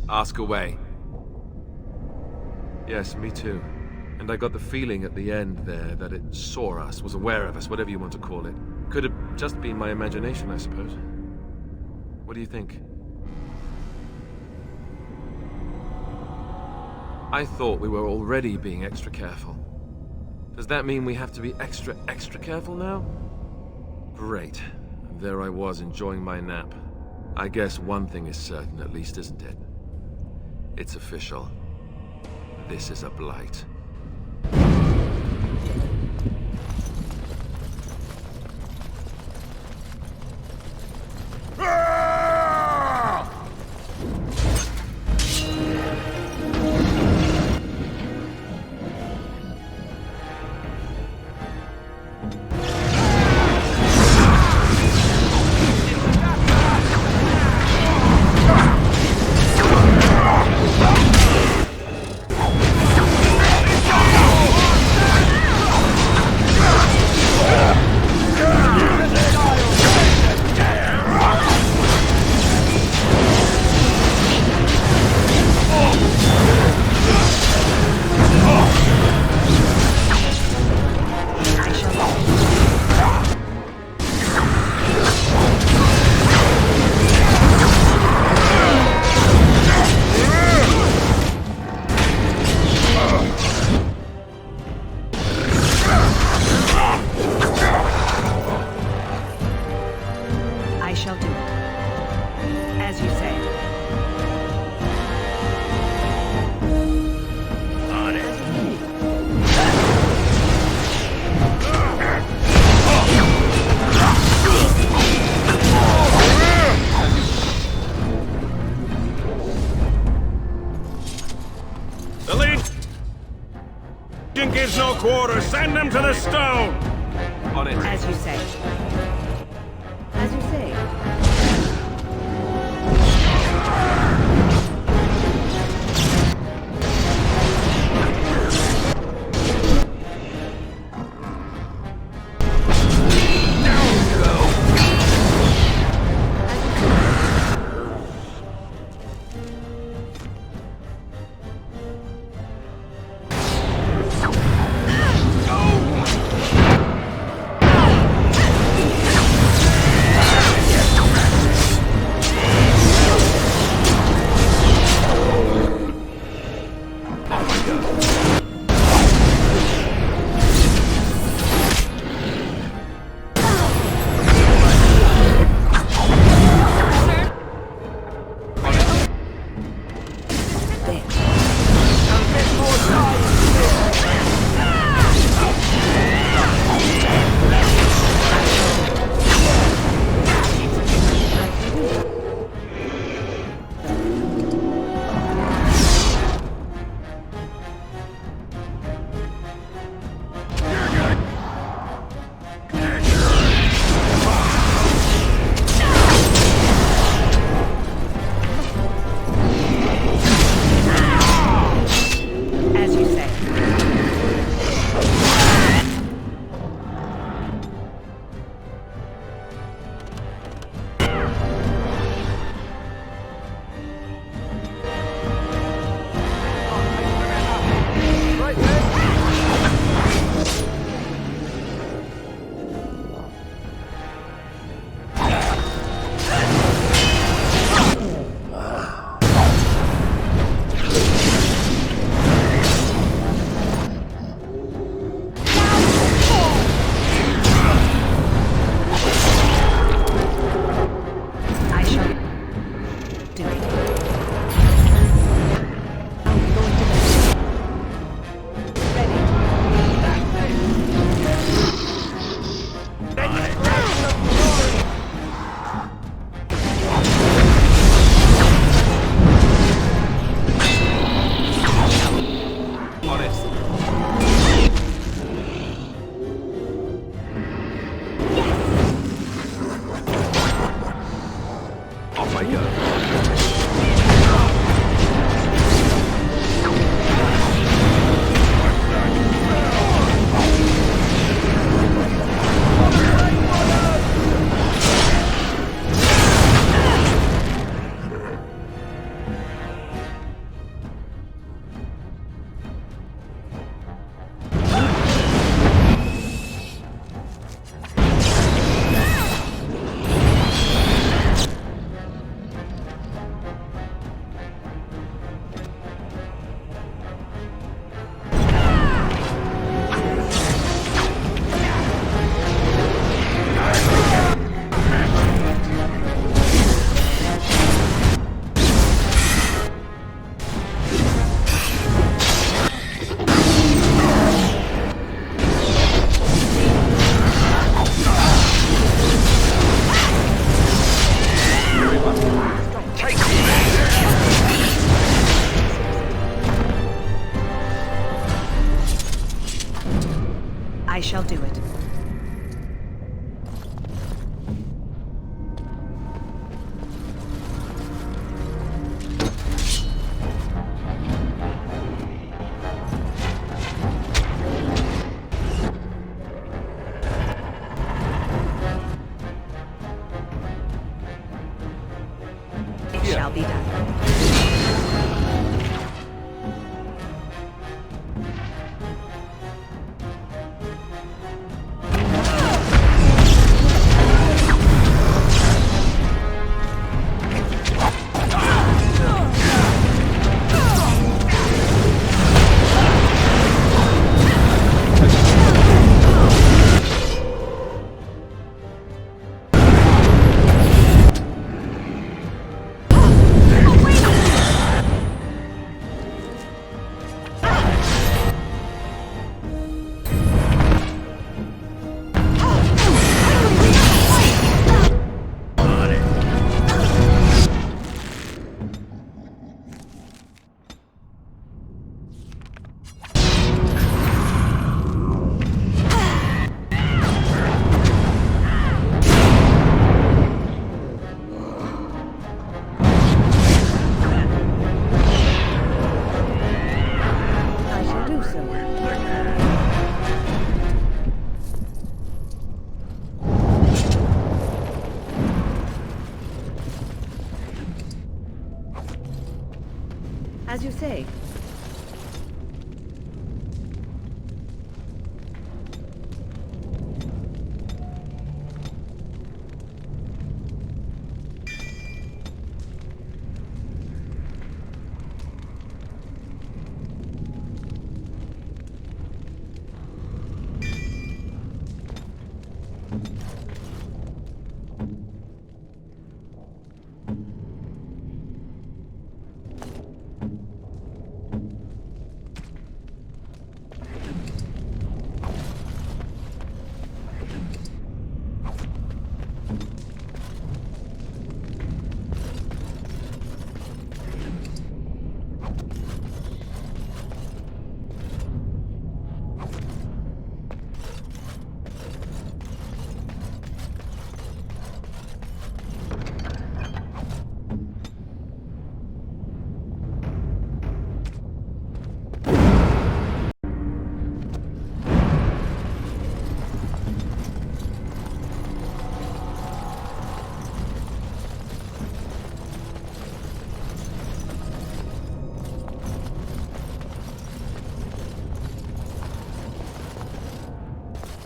Ask away. Yes, me too. And I got the feeling at the end there that it saw us, was aware of us, whatever you want to call it. Could have just been my imagination, I suppose. What do you think? I thought we were already being extra careful. Does that mean we have to be extra careful now? Great. And there I was enjoying my nap. I guess one thing is certain at least, isn't it? It's official. This is a blight. No quarter, send them to the stone! On it. As you say. As you say. shall be done. As you say.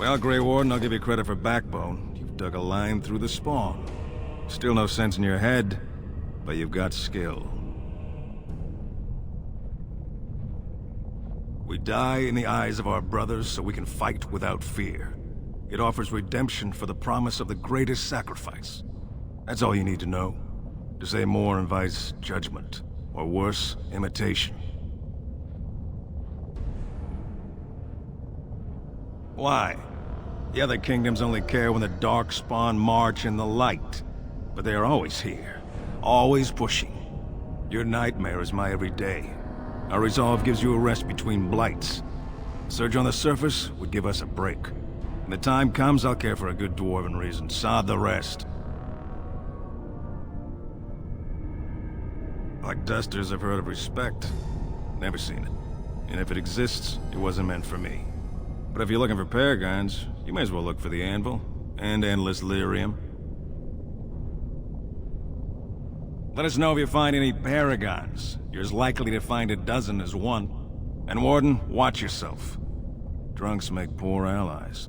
Well, Grey Warden, I'll give you credit for backbone. You've dug a line through the spawn. Still no sense in your head, but you've got skill. We die in the eyes of our brothers so we can fight without fear. It offers redemption for the promise of the greatest sacrifice. That's all you need to know. To say more invites judgment, or worse, imitation. Why? The other kingdoms only care when the Darkspawn march in the light. But they are always here. Always pushing. Your nightmare is my everyday. Our resolve gives you a rest between blights. Surge on the surface would give us a break. When the time comes, I'll care for a good dwarven reason. Sod the rest. Like dusters, I've heard of respect. Never seen it. And if it exists, it wasn't meant for me. But if you're looking for paragons, you may as well look for the Anvil, and Endless Lyrium. Let us know if you find any paragons. You're as likely to find a dozen as one. And Warden, watch yourself. Drunks make poor allies.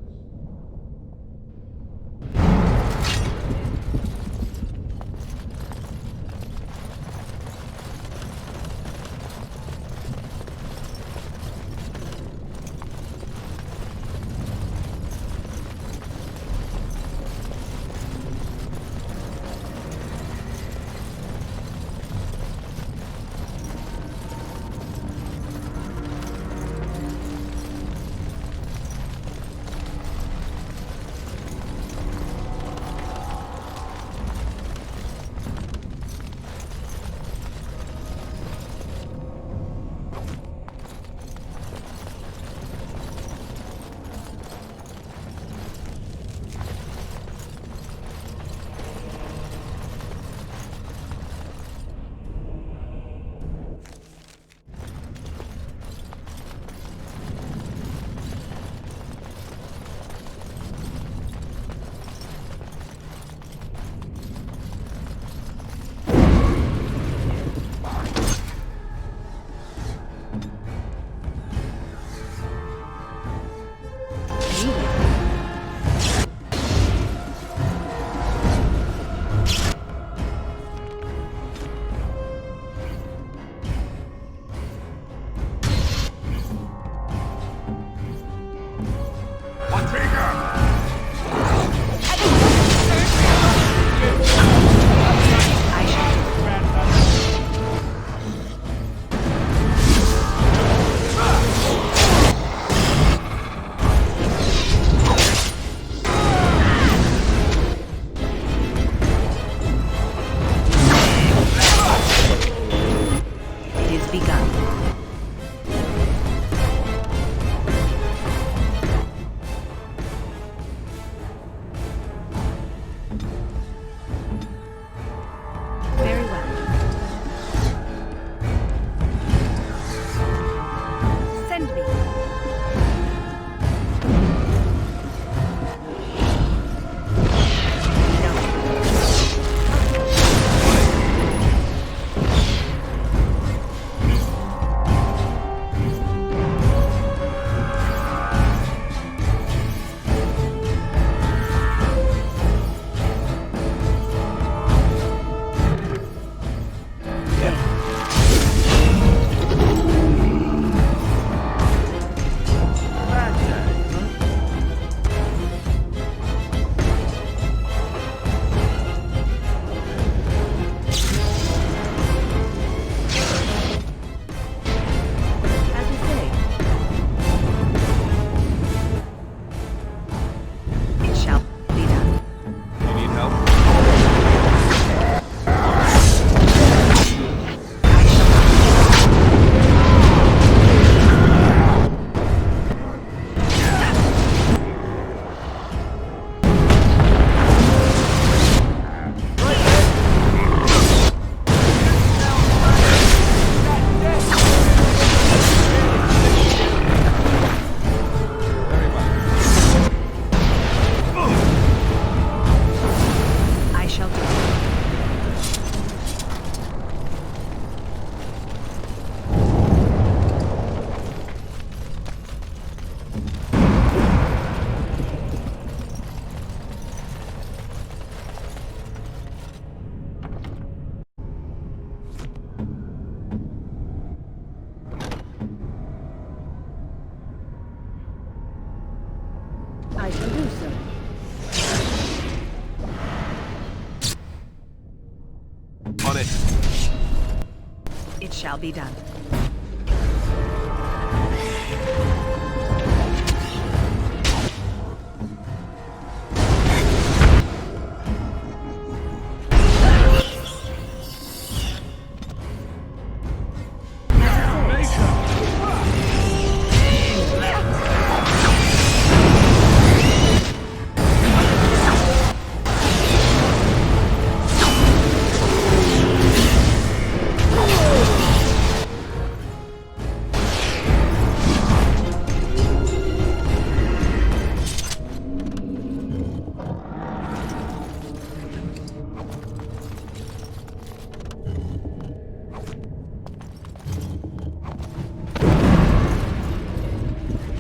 It shall be done.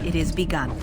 It is begun.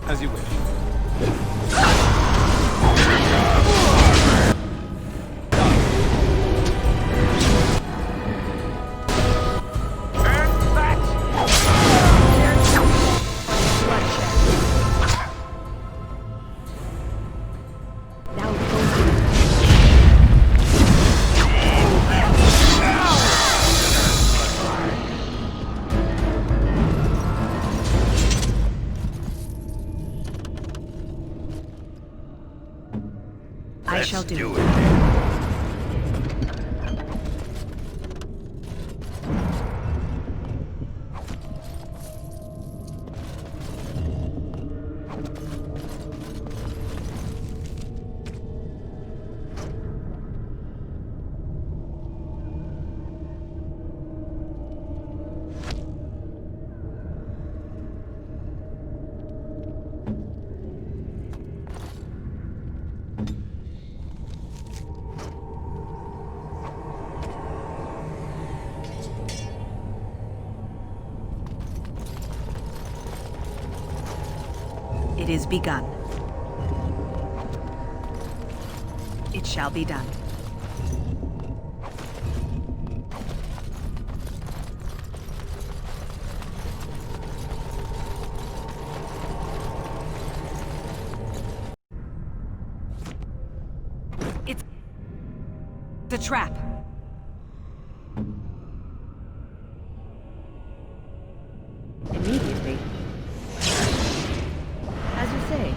As you wish. I shall do it. It is begun. It shall be done. It's the trap. Immediately. As you say.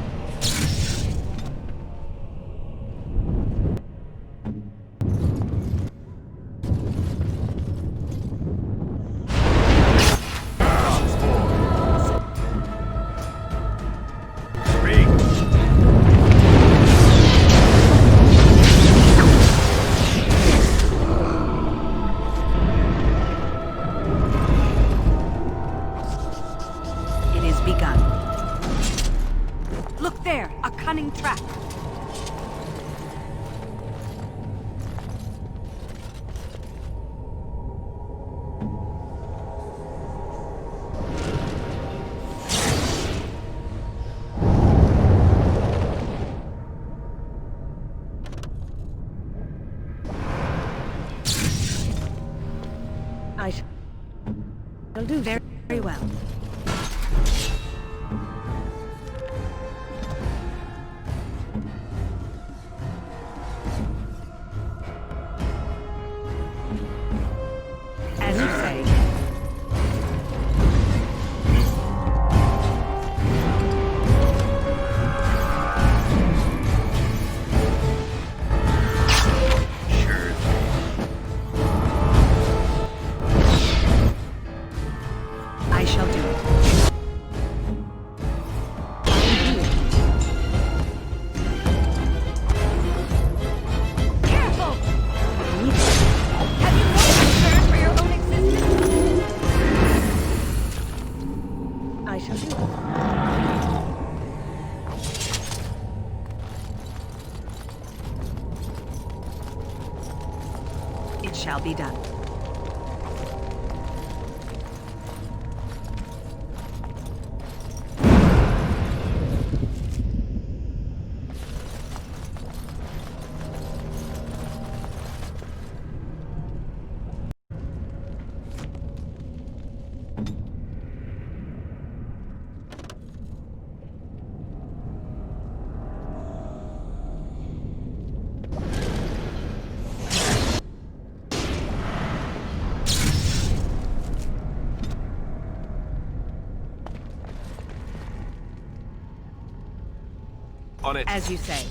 It is begun. Look there, a cunning trap. It'll do very, very well. As you say. I shall do it. Careful! Have you no concern for your own existence? I shall do it. It shall be done. On it. As you say.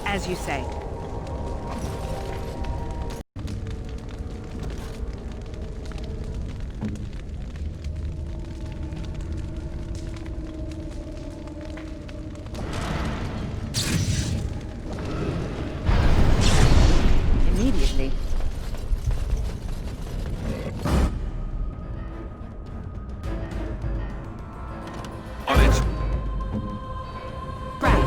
As you say. Immediately. On it. Right.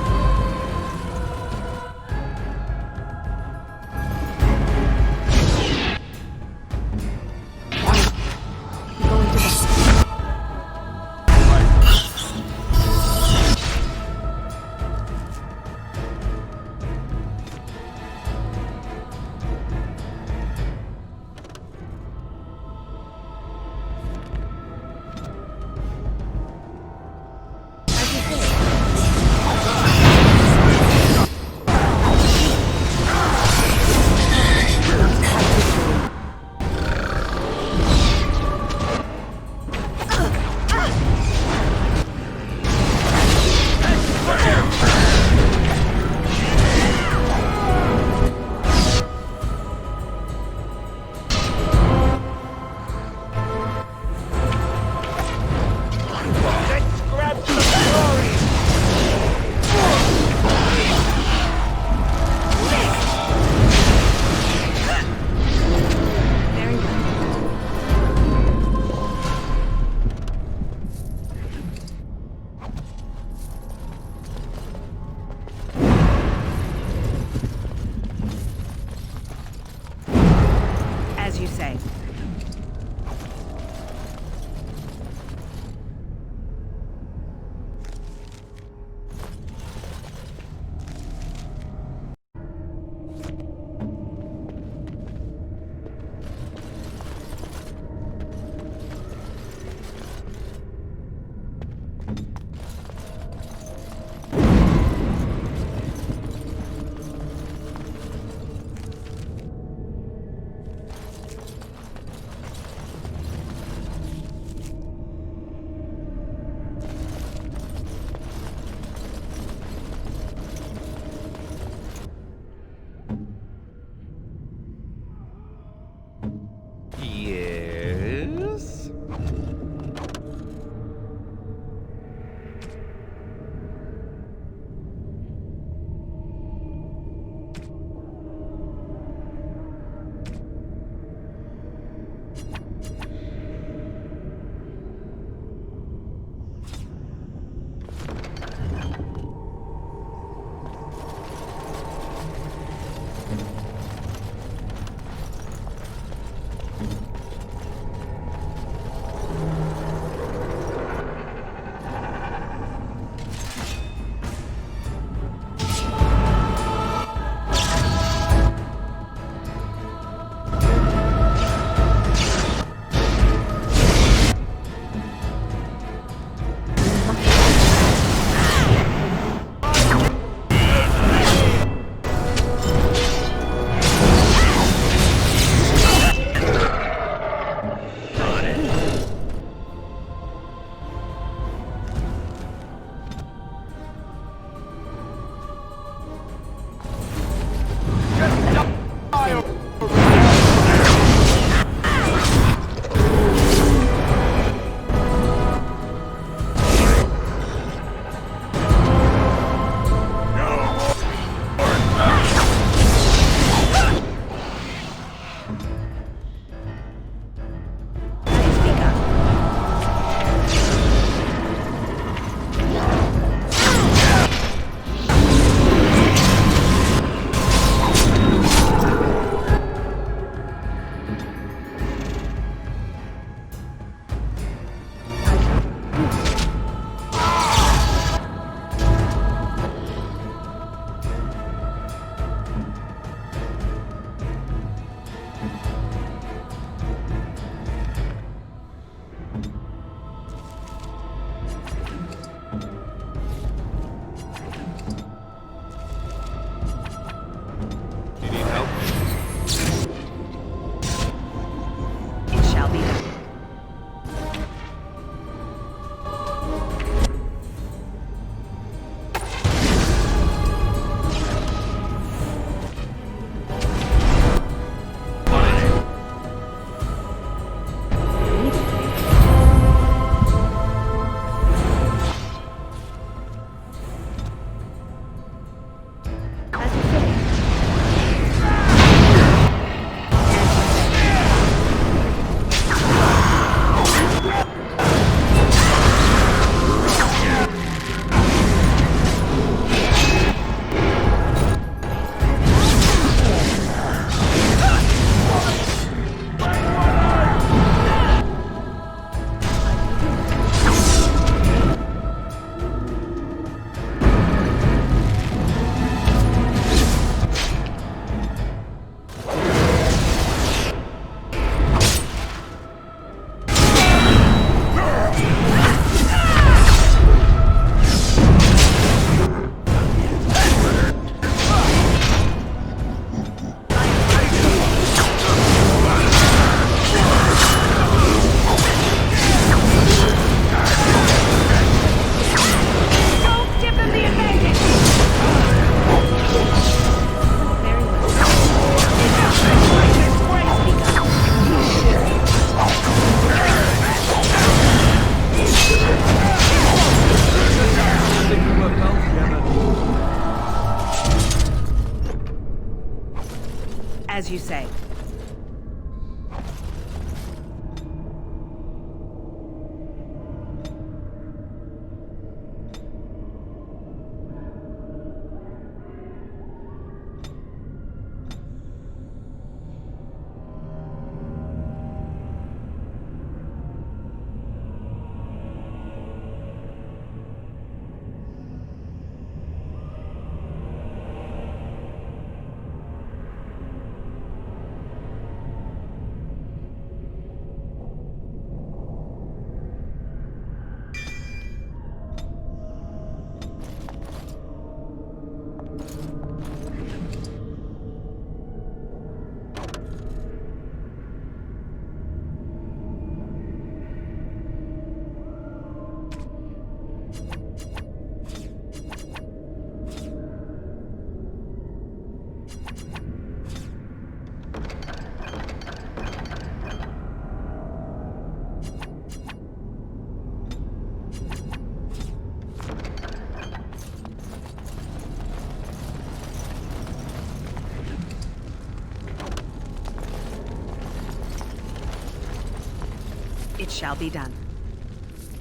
It shall be done.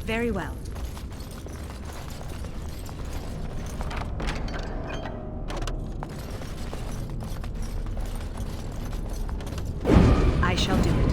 Very well. I shall do it.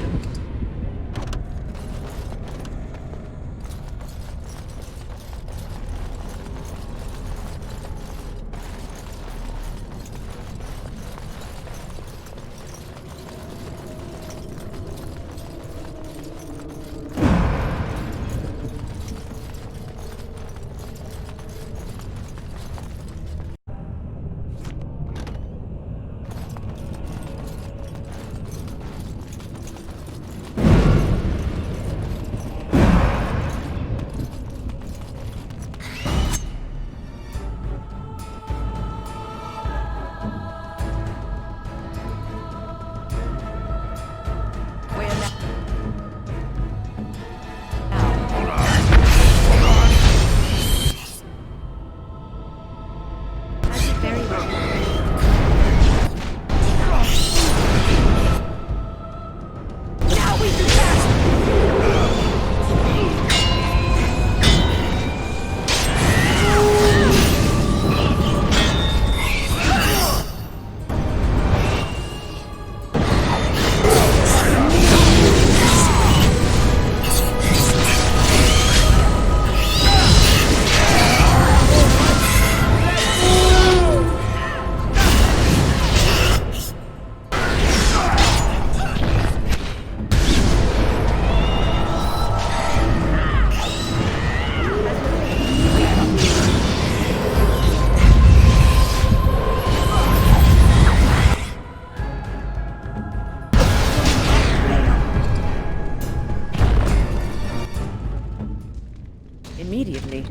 Immediately.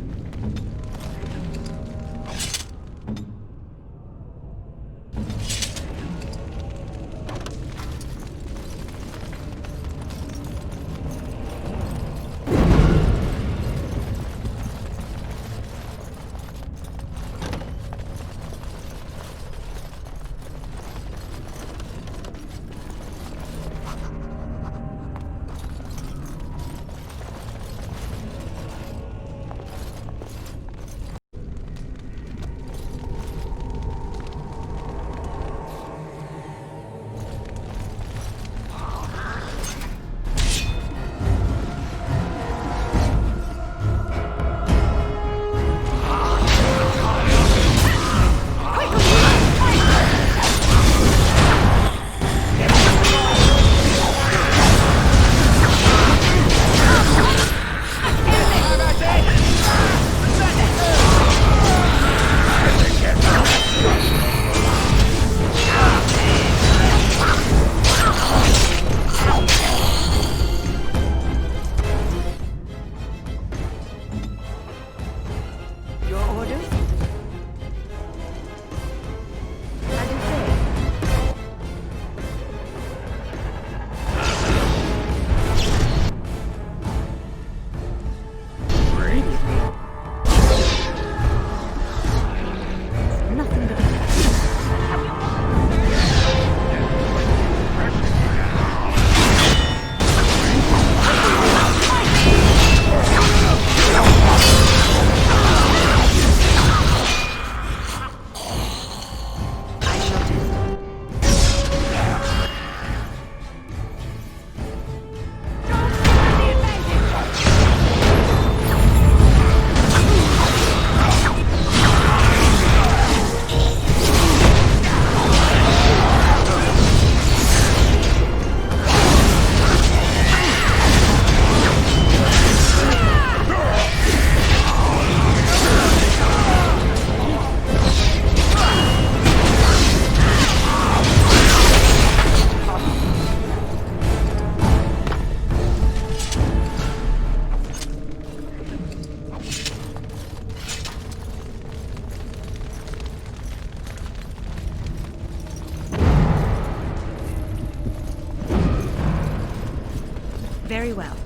Very well.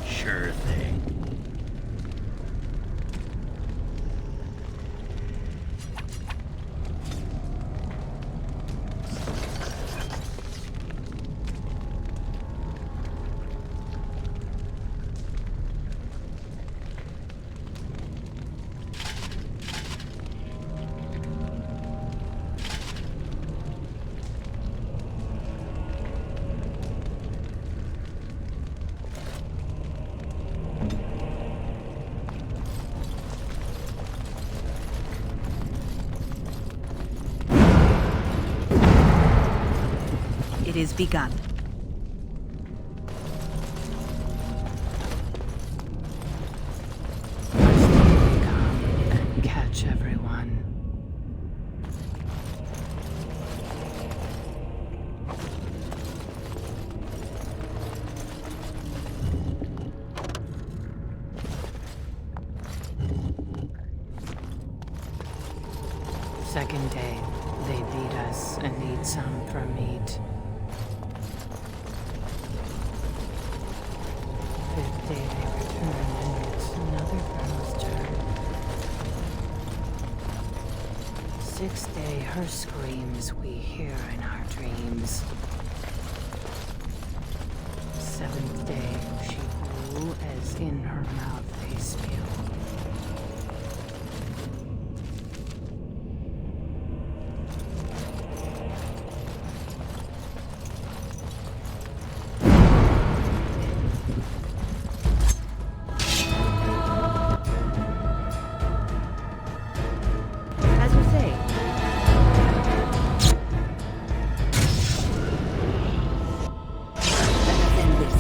Sure thing. is begun. Come and catch everyone. Second day, they beat us and need some for meat. Fifth day, they return and it's another girl's turn. Sixth day, her screams we hear in our dreams. Seventh day, she grew as in her mouth they spew. As you say. Let us end this.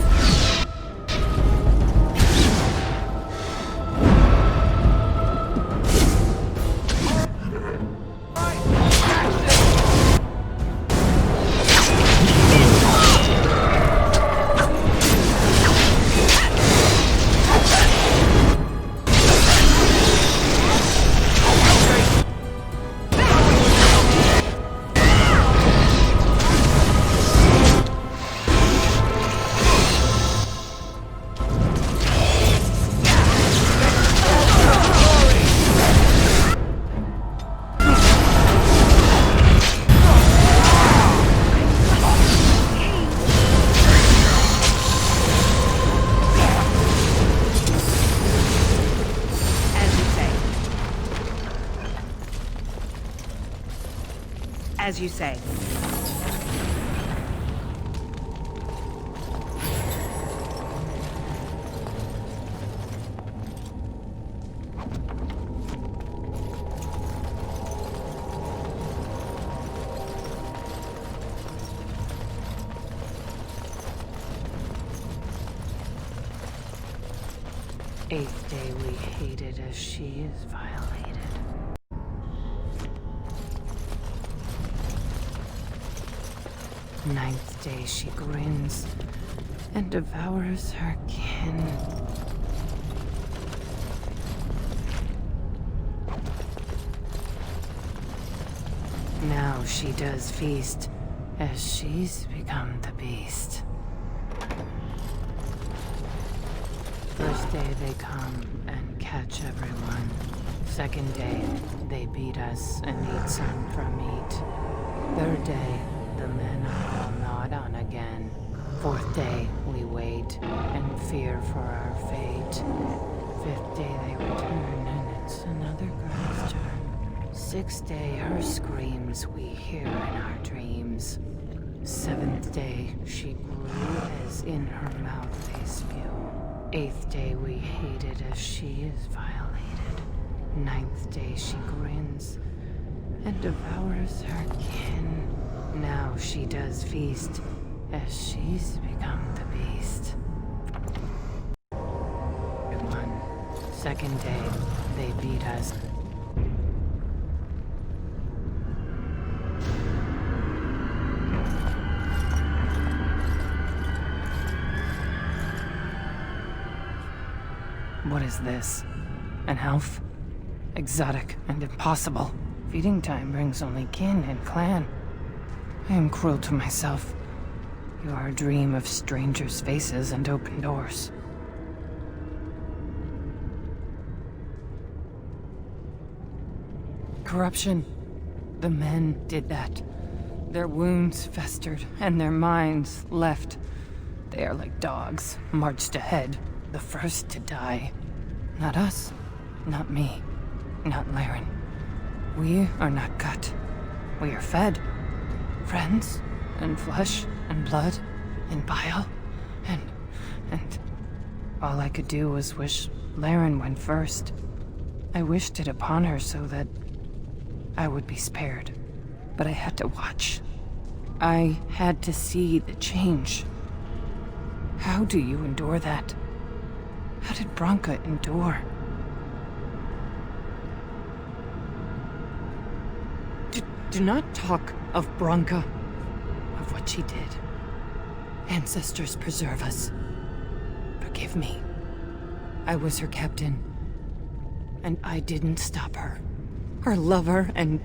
As you say. Eighth day we hated as she is violated. Ninth day she grins and devours her kin. Now she does feast as she's become the beast. First day they come and catch everyone. Second day they beat us and eat some from meat. Third day the men are all gnawed on again. Fourth day we wait and fear for our fate. Fifth day they return and it's another girl's turn. Sixth day her screams we hear in our dreams. Seventh day she grew as in her mouth they spew. Eighth day we hated as she is violated. Ninth day she grins and devours her kin. Now she does feast as she's become the beast. One. Second day they beat us. What is this? An elf? Exotic and impossible. Feeding time brings only kin and clan. I am cruel to myself. You are a dream of strangers' faces and open doors. Corruption. The men did that. Their wounds festered and their minds left. They are like dogs, marched ahead, the first to die. Not us, not me, not Laren. We are not cut. We are fed. Friends, and flesh, and blood, and bile, and all I could do was wish Laren went first. I wished it upon her so that I would be spared. But I had to watch. I had to see the change. How do you endure that? How did Branka endure? Do not talk of Branka, of what she did. Ancestors preserve us. Forgive me. I was her captain, and I didn't stop her. Her lover, and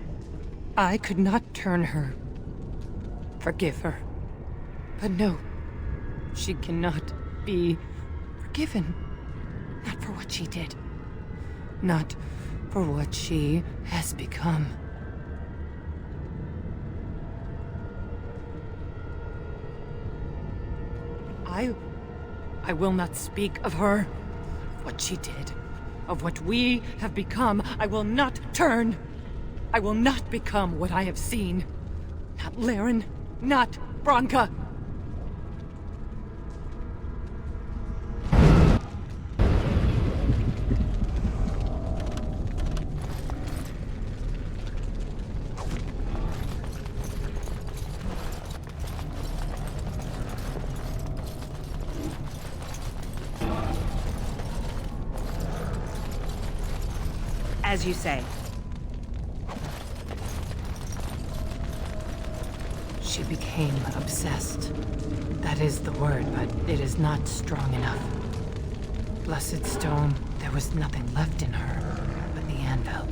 I could not turn her. Forgive her. But no, she cannot be forgiven. Not for what she did. Not for what she has become. I will not speak of her, what she did, of what we have become. I will not turn. I will not become what I have seen. Not Laren, not Branka. As you say. She became obsessed. That is the word, but it is not strong enough. Blessed stone, there was nothing left in her but the anvil.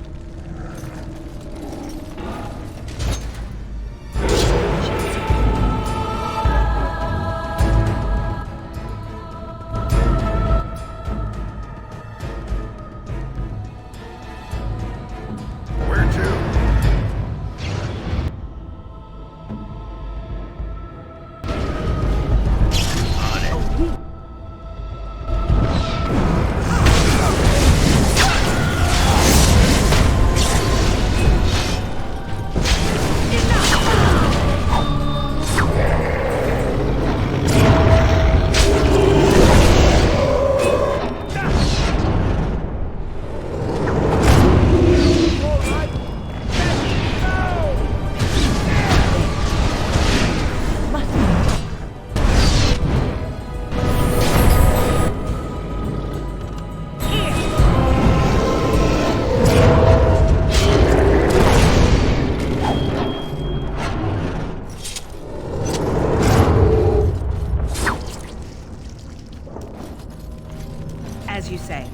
As you say.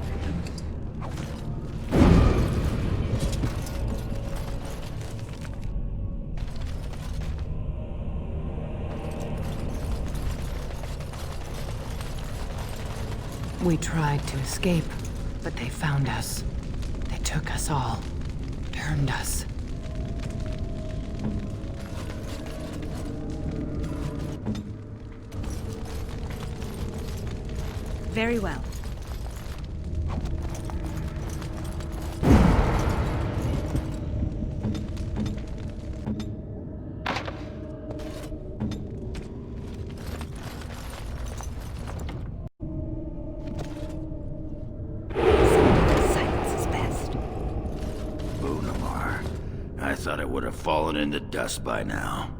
We tried to escape, but they found us. They took us all. Turned us. Very well. I thought it would have fallen into dust by now.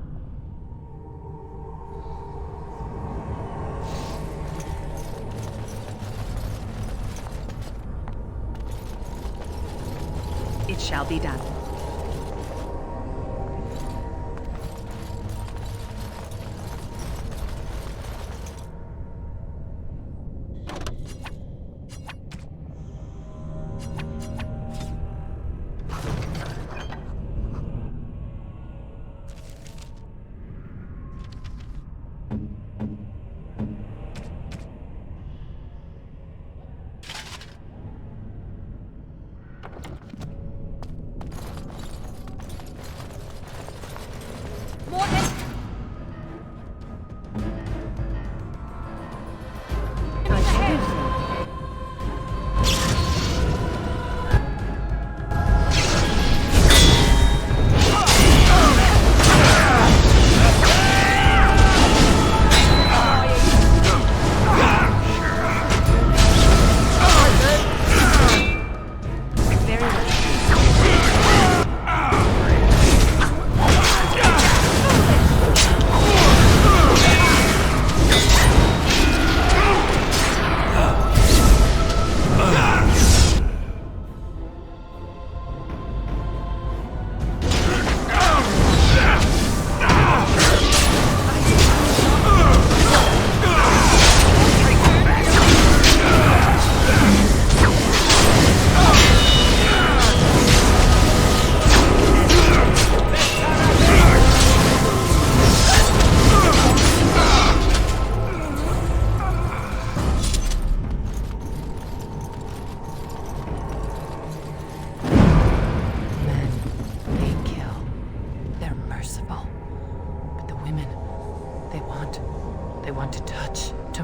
It shall be done.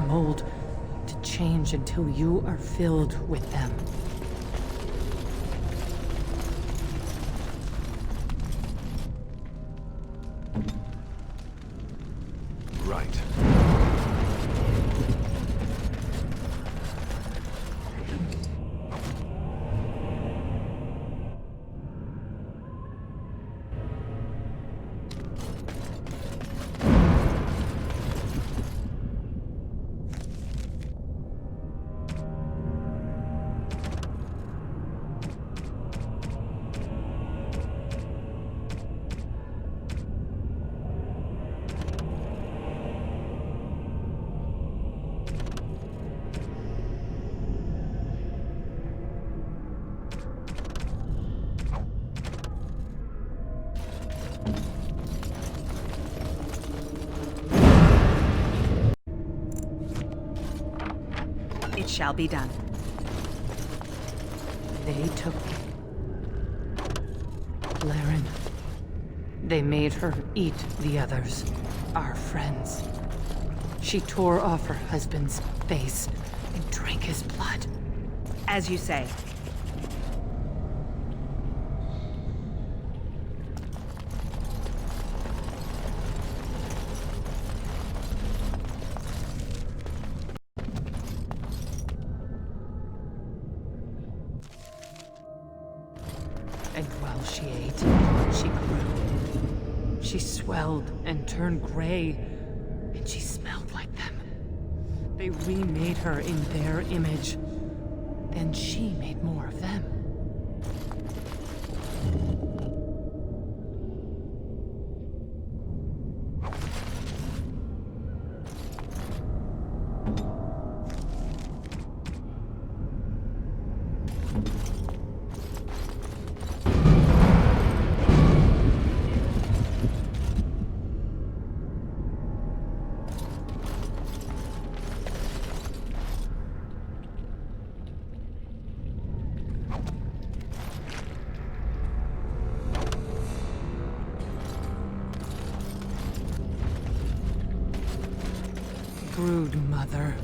mold, to change until you are filled with them. Right. It shall be done. They took Laren. They made her eat the others, our friends. She tore off her husband's face and drank his blood. As you say. And while she ate, she grew. She swelled and turned gray, and she smelled like them. They remade her in their image. Then she made more of them. Brood mother.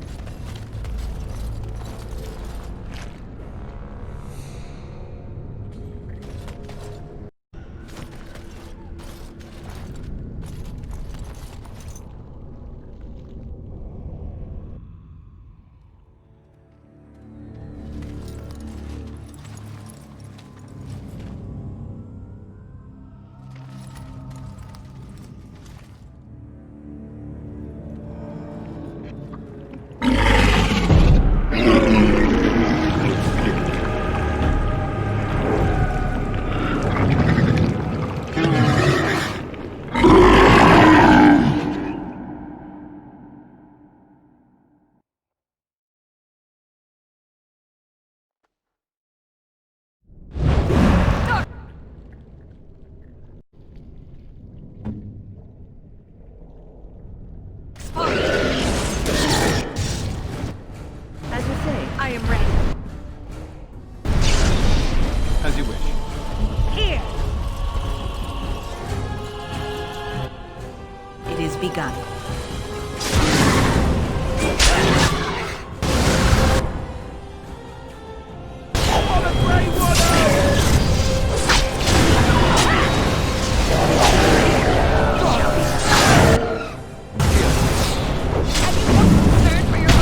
As you say, I am ready. As you wish. Here! It is begun. Concern for your own...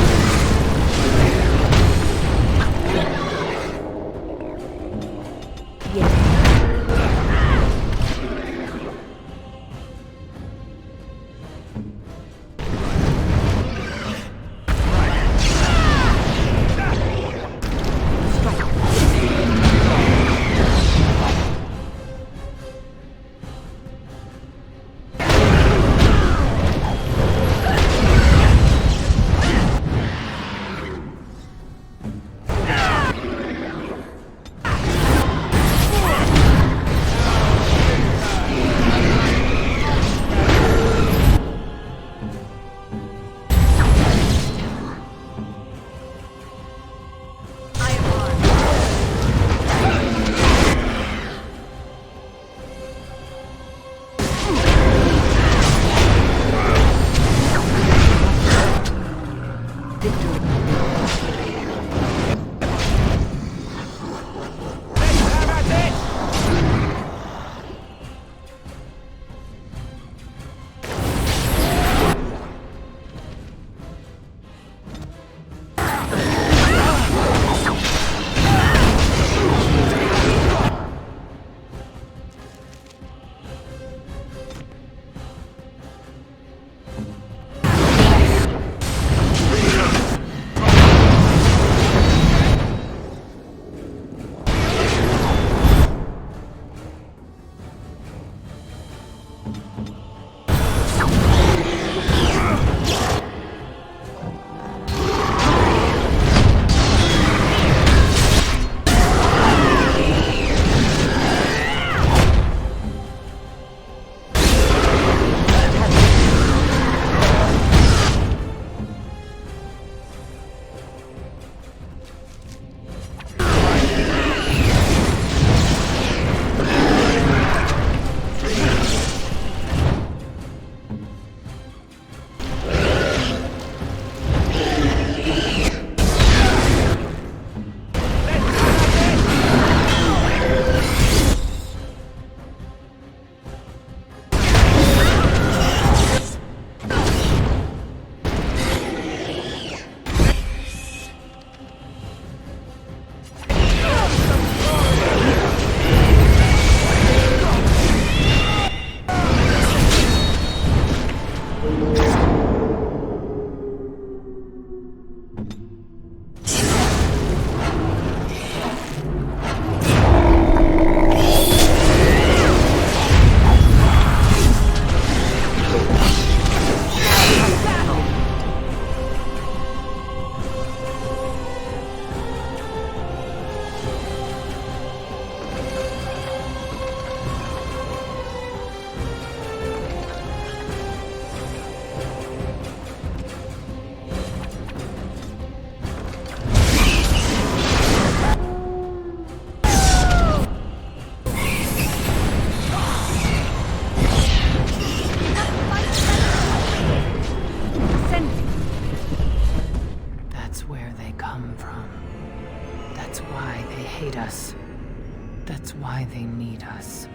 us.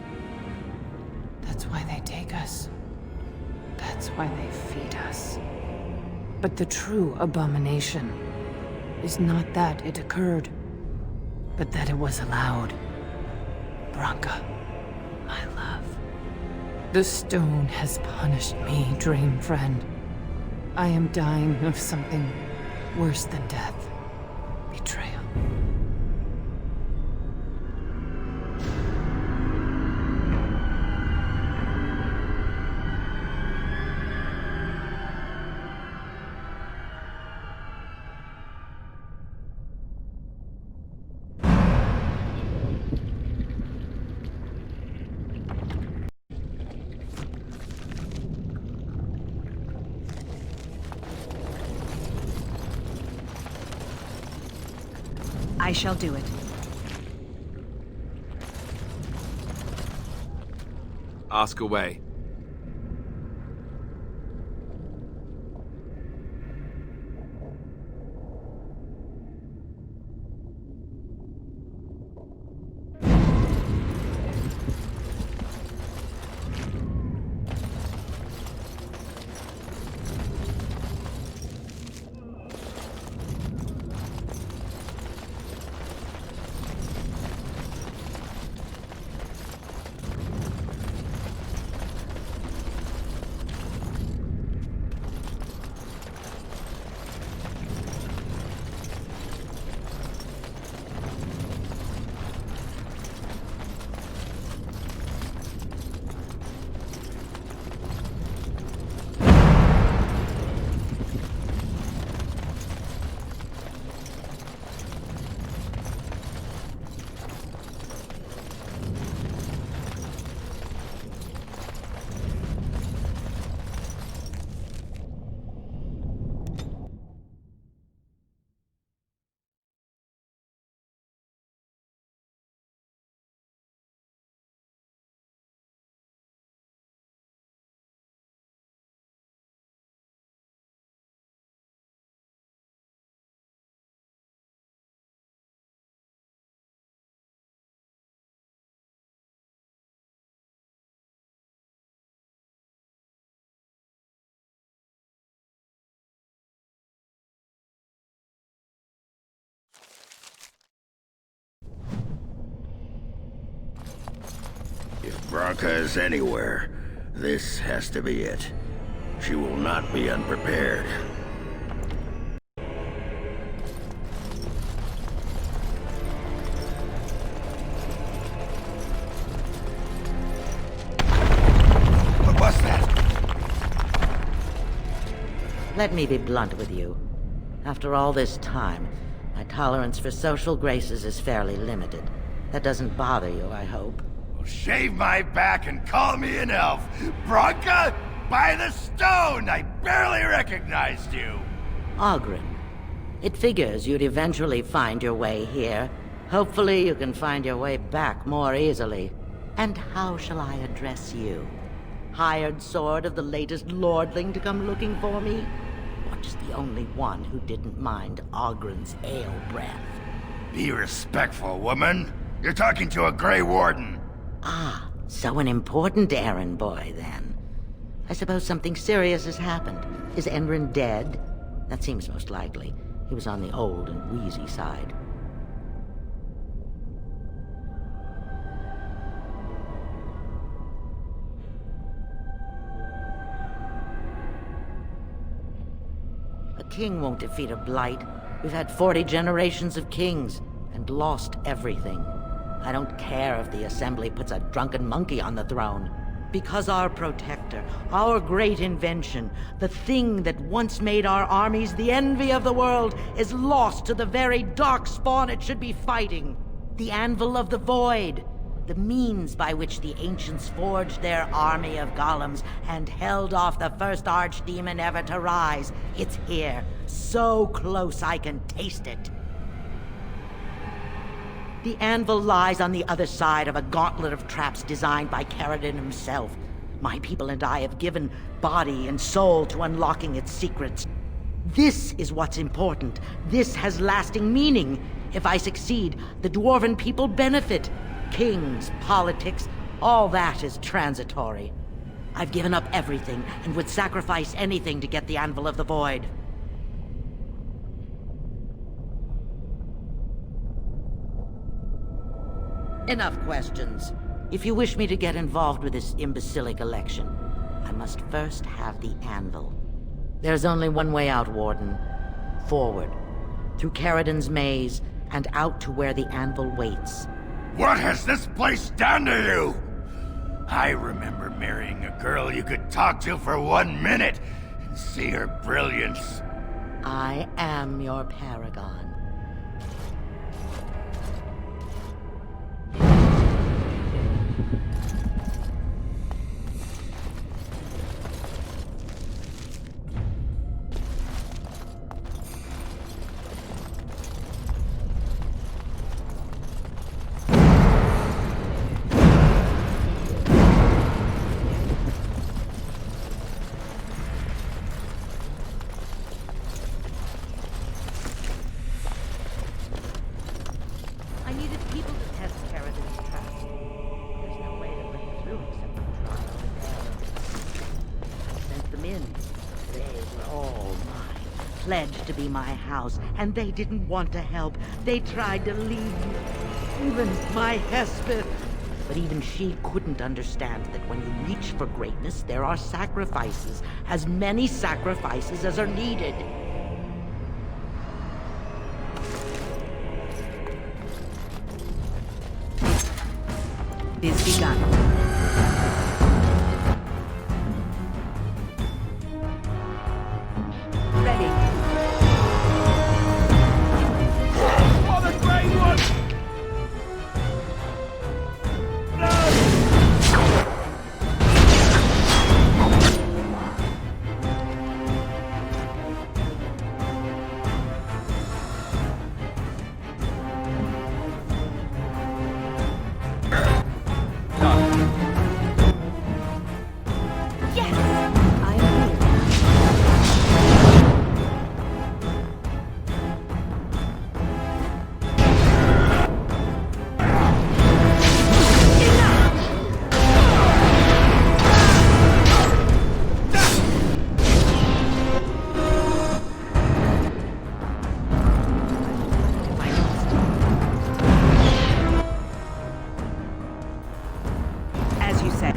That's why they take us. That's why they feed us. But the true abomination is not that it occurred, but that it was allowed. Branka, my love. The stone has punished me, dream friend. I am dying of something worse than death. Betrayal. I shall do it. Ask away. If Branka is anywhere, this has to be it. She will not be unprepared. What was that? Let me be blunt with you. After all this time, my tolerance for social graces is fairly limited. That doesn't bother you, I hope. Shave my back and call me an elf. Branka, by the stone! I barely recognized you. Ogren. It figures you'd eventually find your way here. Hopefully you can find your way back more easily. And how shall I address you? Hired sword of the latest lordling to come looking for me? Or just the only one who didn't mind Ogren's ale breath? Be respectful, woman. You're talking to a Grey Warden. Ah, so an important errand boy, then. I suppose something serious has happened. Is Enrin dead? That seems most likely. He was on the old and wheezy side. A king won't defeat a blight. We've had 40 generations of kings, and lost everything. I don't care if the Assembly puts a drunken monkey on the throne. Because our protector, our great invention, the thing that once made our armies the envy of the world, is lost to the very dark spawn it should be fighting. The Anvil of the Void. The means by which the ancients forged their army of golems and held off the first archdemon ever to rise. It's here, so close I can taste it. The anvil lies on the other side of a gauntlet of traps designed by Caradon himself. My people and I have given body and soul to unlocking its secrets. This is what's important. This has lasting meaning. If I succeed, the Dwarven people benefit. Kings, politics, all that is transitory. I've given up everything and would sacrifice anything to get the Anvil of the Void. Enough questions. If you wish me to get involved with this imbecilic election, I must first have the Anvil. There's only one way out, Warden. Forward. Through Caridon's maze, and out to where the Anvil waits. What has this place done to you? I remember marrying a girl you could talk to for 1 minute and see her brilliance. I am your paragon. I needed people to test Caridon's traps. There's no way to bring it through except for trial and error. I sent them in. They were all mine, pledged to be my house, and they didn't want to help. They tried to leave. Even my Hespeth. But even she couldn't understand that when you reach for greatness, there are sacrifices. As many sacrifices as are needed. Is begun. Ready. For the Grey One! As you say.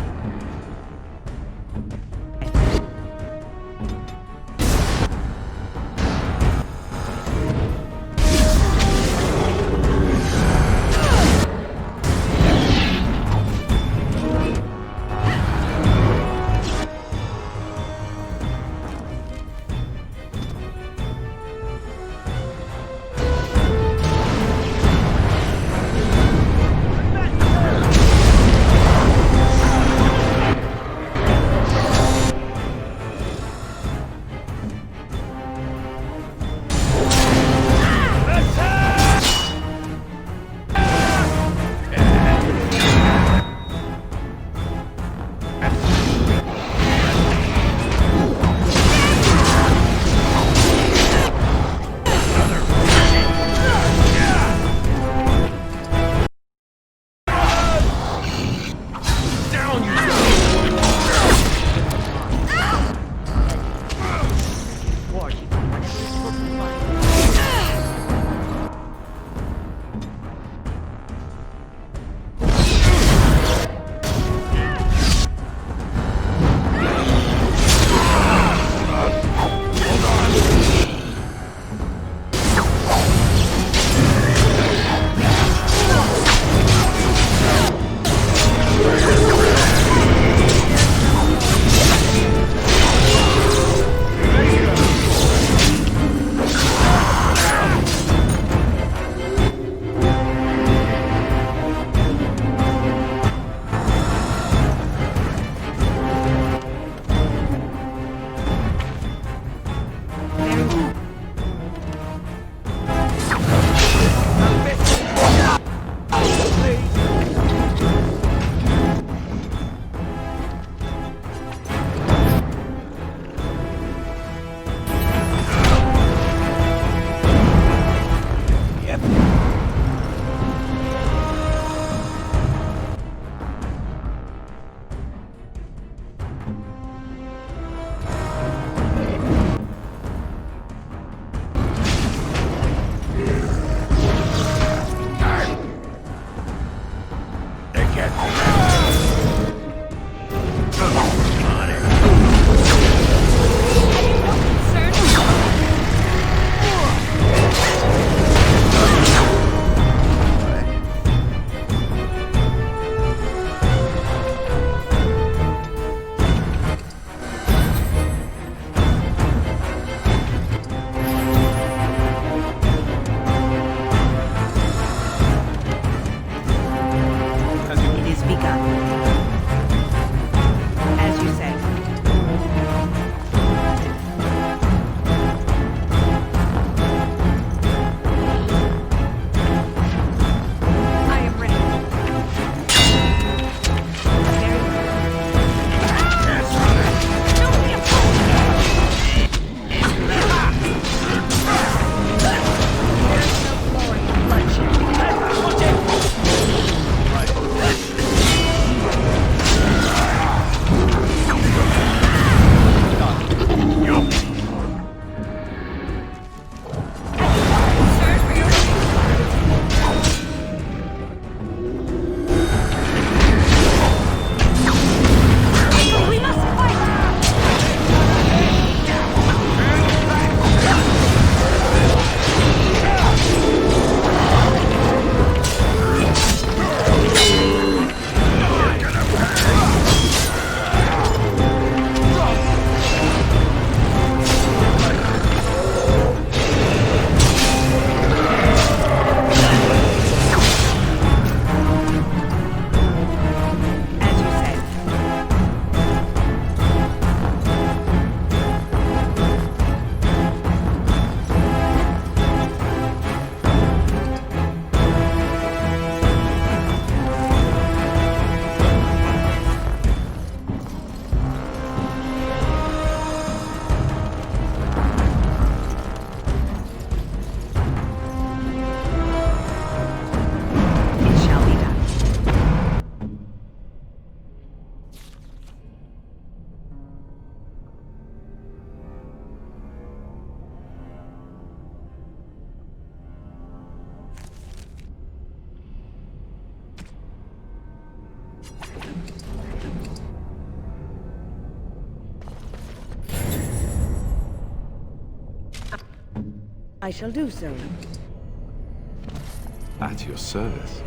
I shall do so. At your service.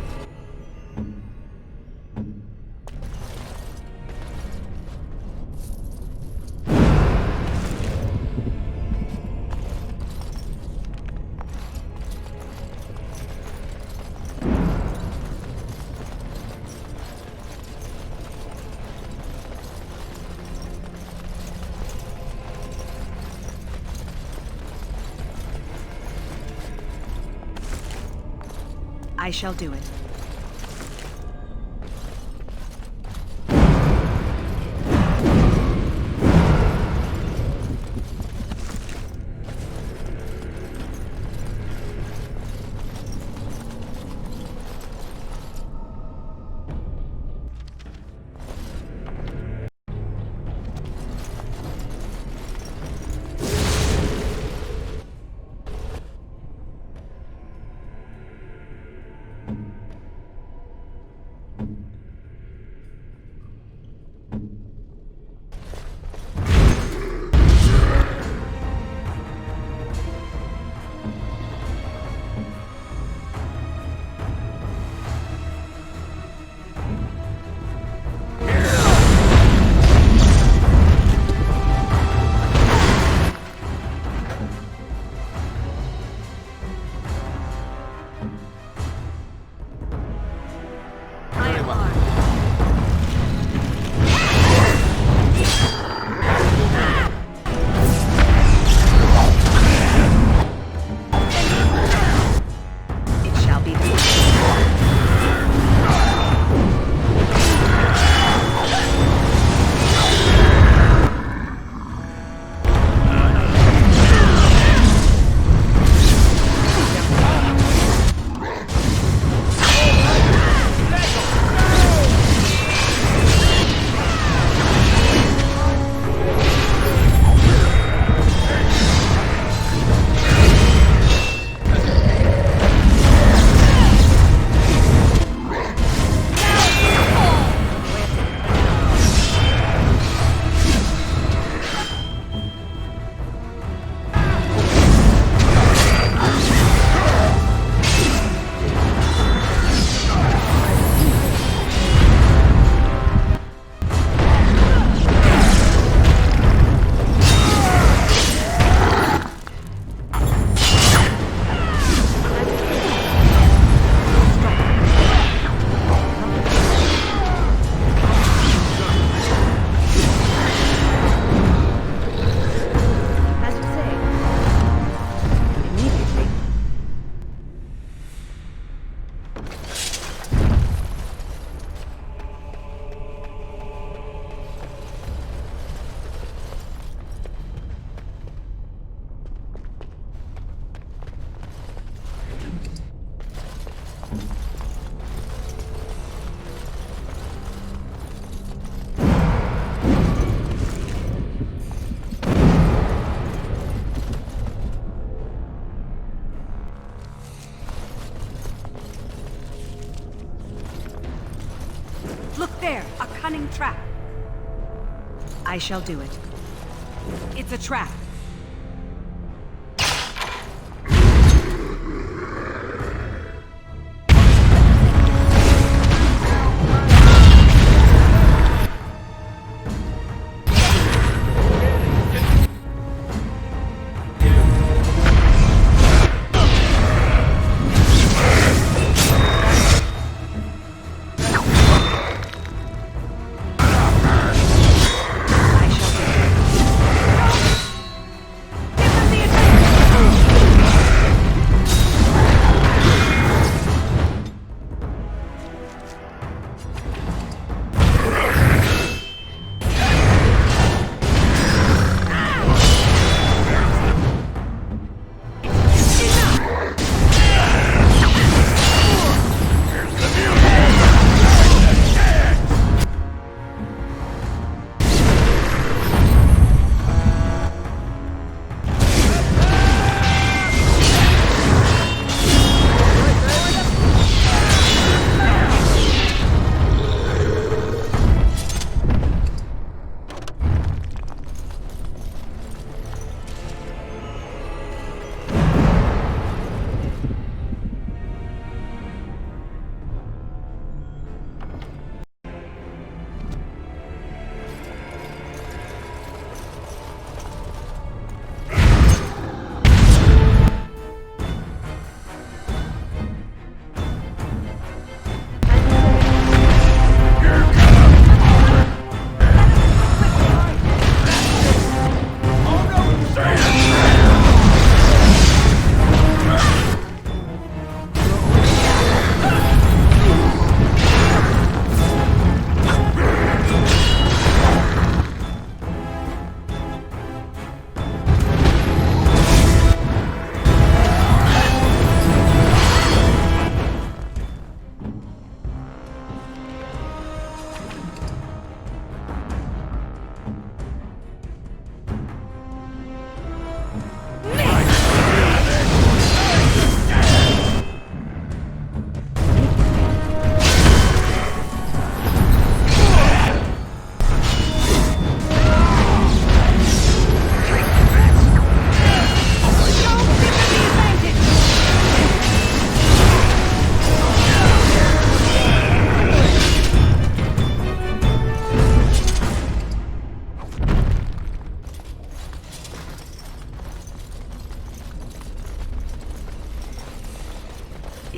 I shall do it. cunning trap. I shall do it. It's a trap.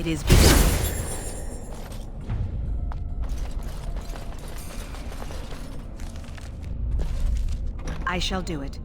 It is begun. I shall do it.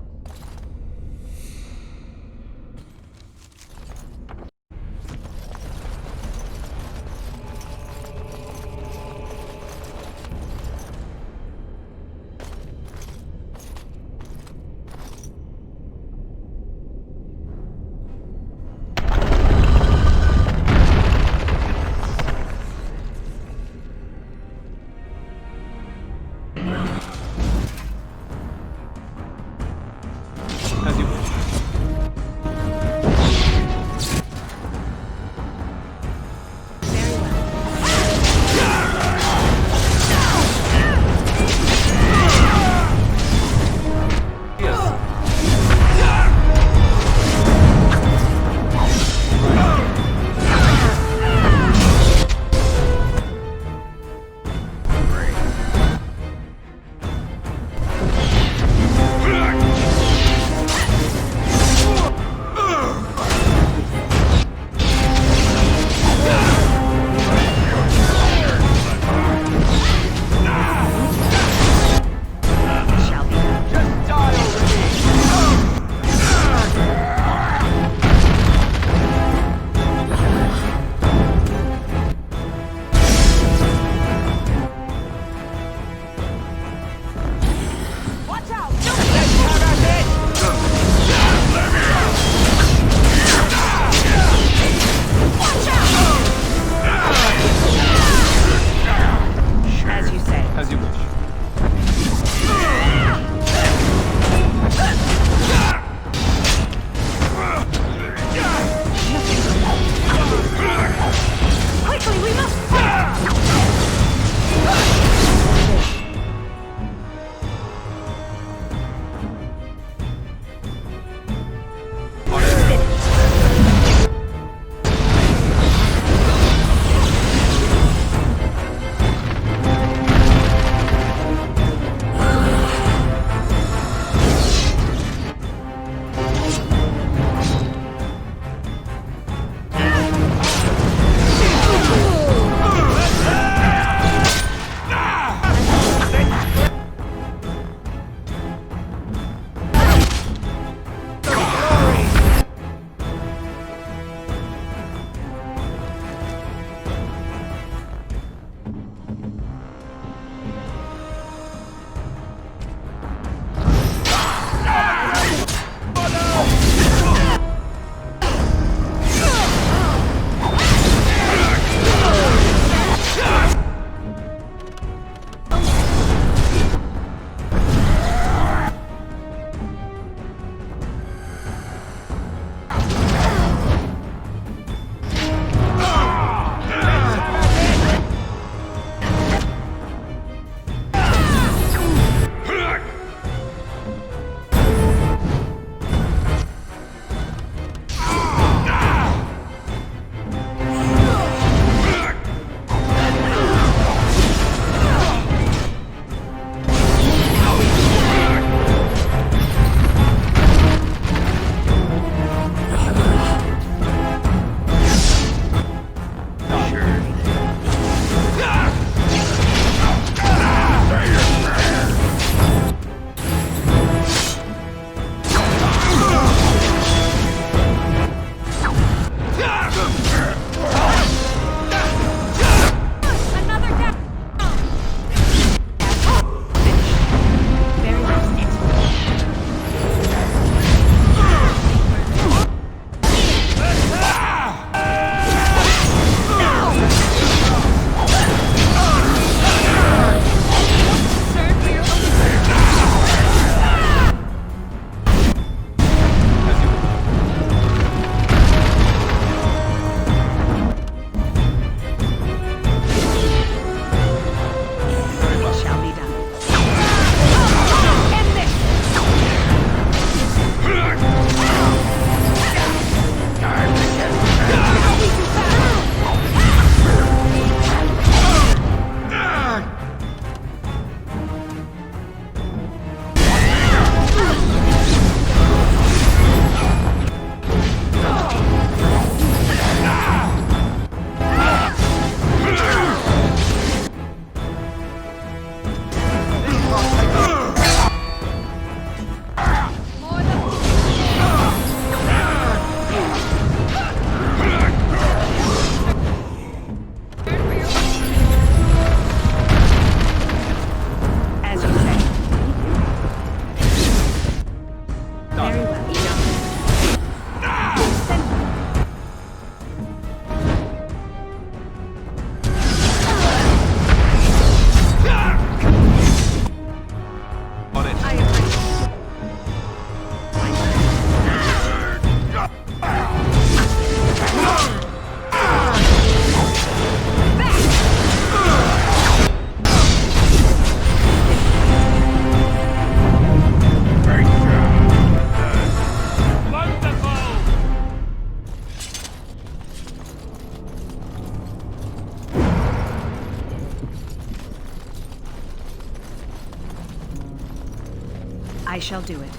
I shall do it.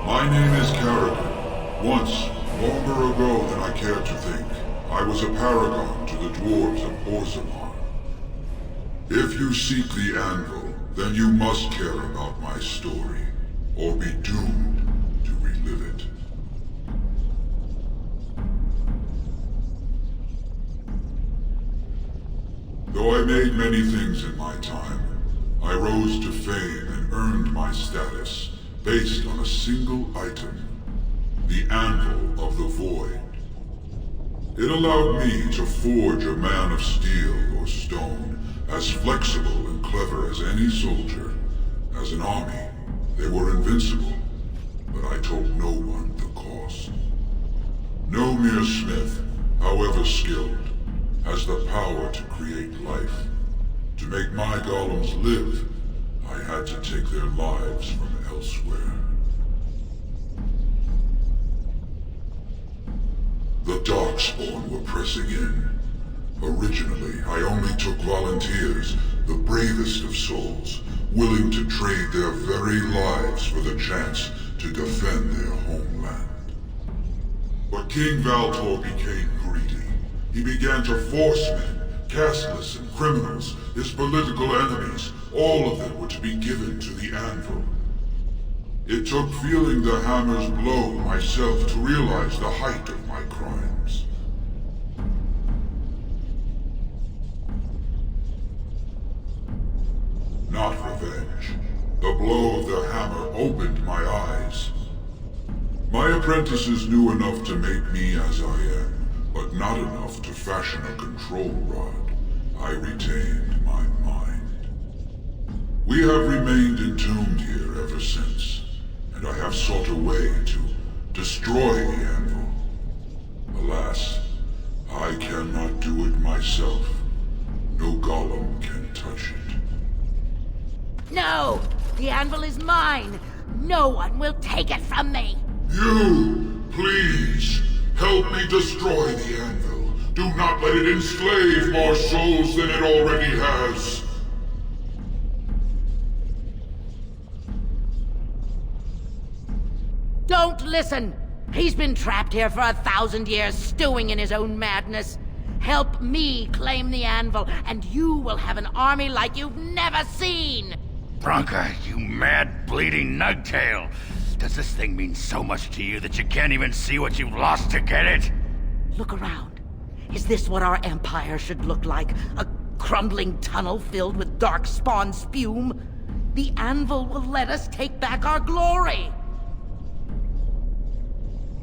My name is Kerrigan. Once, longer ago than I care to think, I was a paragon to the dwarves of Orzammar. If you seek the anvil, then you must care about my story, or be doomed to relive it. Though I made many things in my time, I rose to fame and earned my status based on a single item, the Anvil of the Void. It allowed me to forge a man of steel or stone, as flexible and clever as any soldier. As an army, they were invincible, but I told no one the cost. No mere smith, however skilled, has the power to create life. To make my golems live, I had to take their lives from elsewhere. The Darkspawn were pressing in. Originally, I only took volunteers, the bravest of souls, willing to trade their very lives for the chance to defend their homeland. But King Valtor became greedy. He began to force men, casteless and criminals, his political enemies, all of them were to be given to the Anvil. It took feeling the hammer's blow myself to realize the height of my crimes. Not revenge. The blow of the hammer opened my eyes. My apprentices knew enough to make me as I am, but not enough to fashion a control rod. I retained my mind. We have remained entombed here ever since, and I have sought a way to destroy the Anvil. Alas, I cannot do it myself. No golem can touch it. No! The anvil is mine! No one will take it from me! You, please, help me destroy the Anvil. Do not let it enslave more souls than it already has. Don't listen! He's been trapped here for 1,000 years, stewing in his own madness. Help me claim the anvil, and you will have an army like you've never seen! Branka, you mad, bleeding nugtail! Does this thing mean so much to you that you can't even see what you've lost to get it? Look around. Is this what our empire should look like? A crumbling tunnel filled with darkspawn spume? The anvil will let us take back our glory!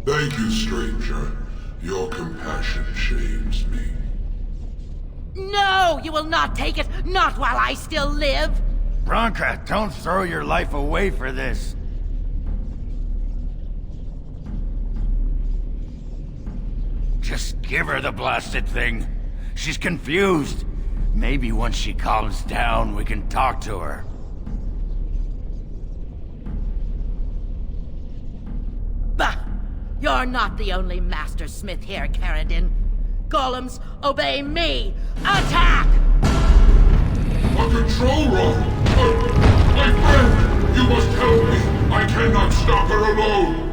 Thank you, stranger. Your compassion shames me. No! You will not take it! Not while I still live! Branka, don't throw your life away for this. Just give her the blasted thing. She's confused. Maybe once she calms down, we can talk to her. Bah! You're not the only master smith here, Caradin. Golems, obey me! Attack! A control rod! My friend! You must help me! I cannot stop her alone!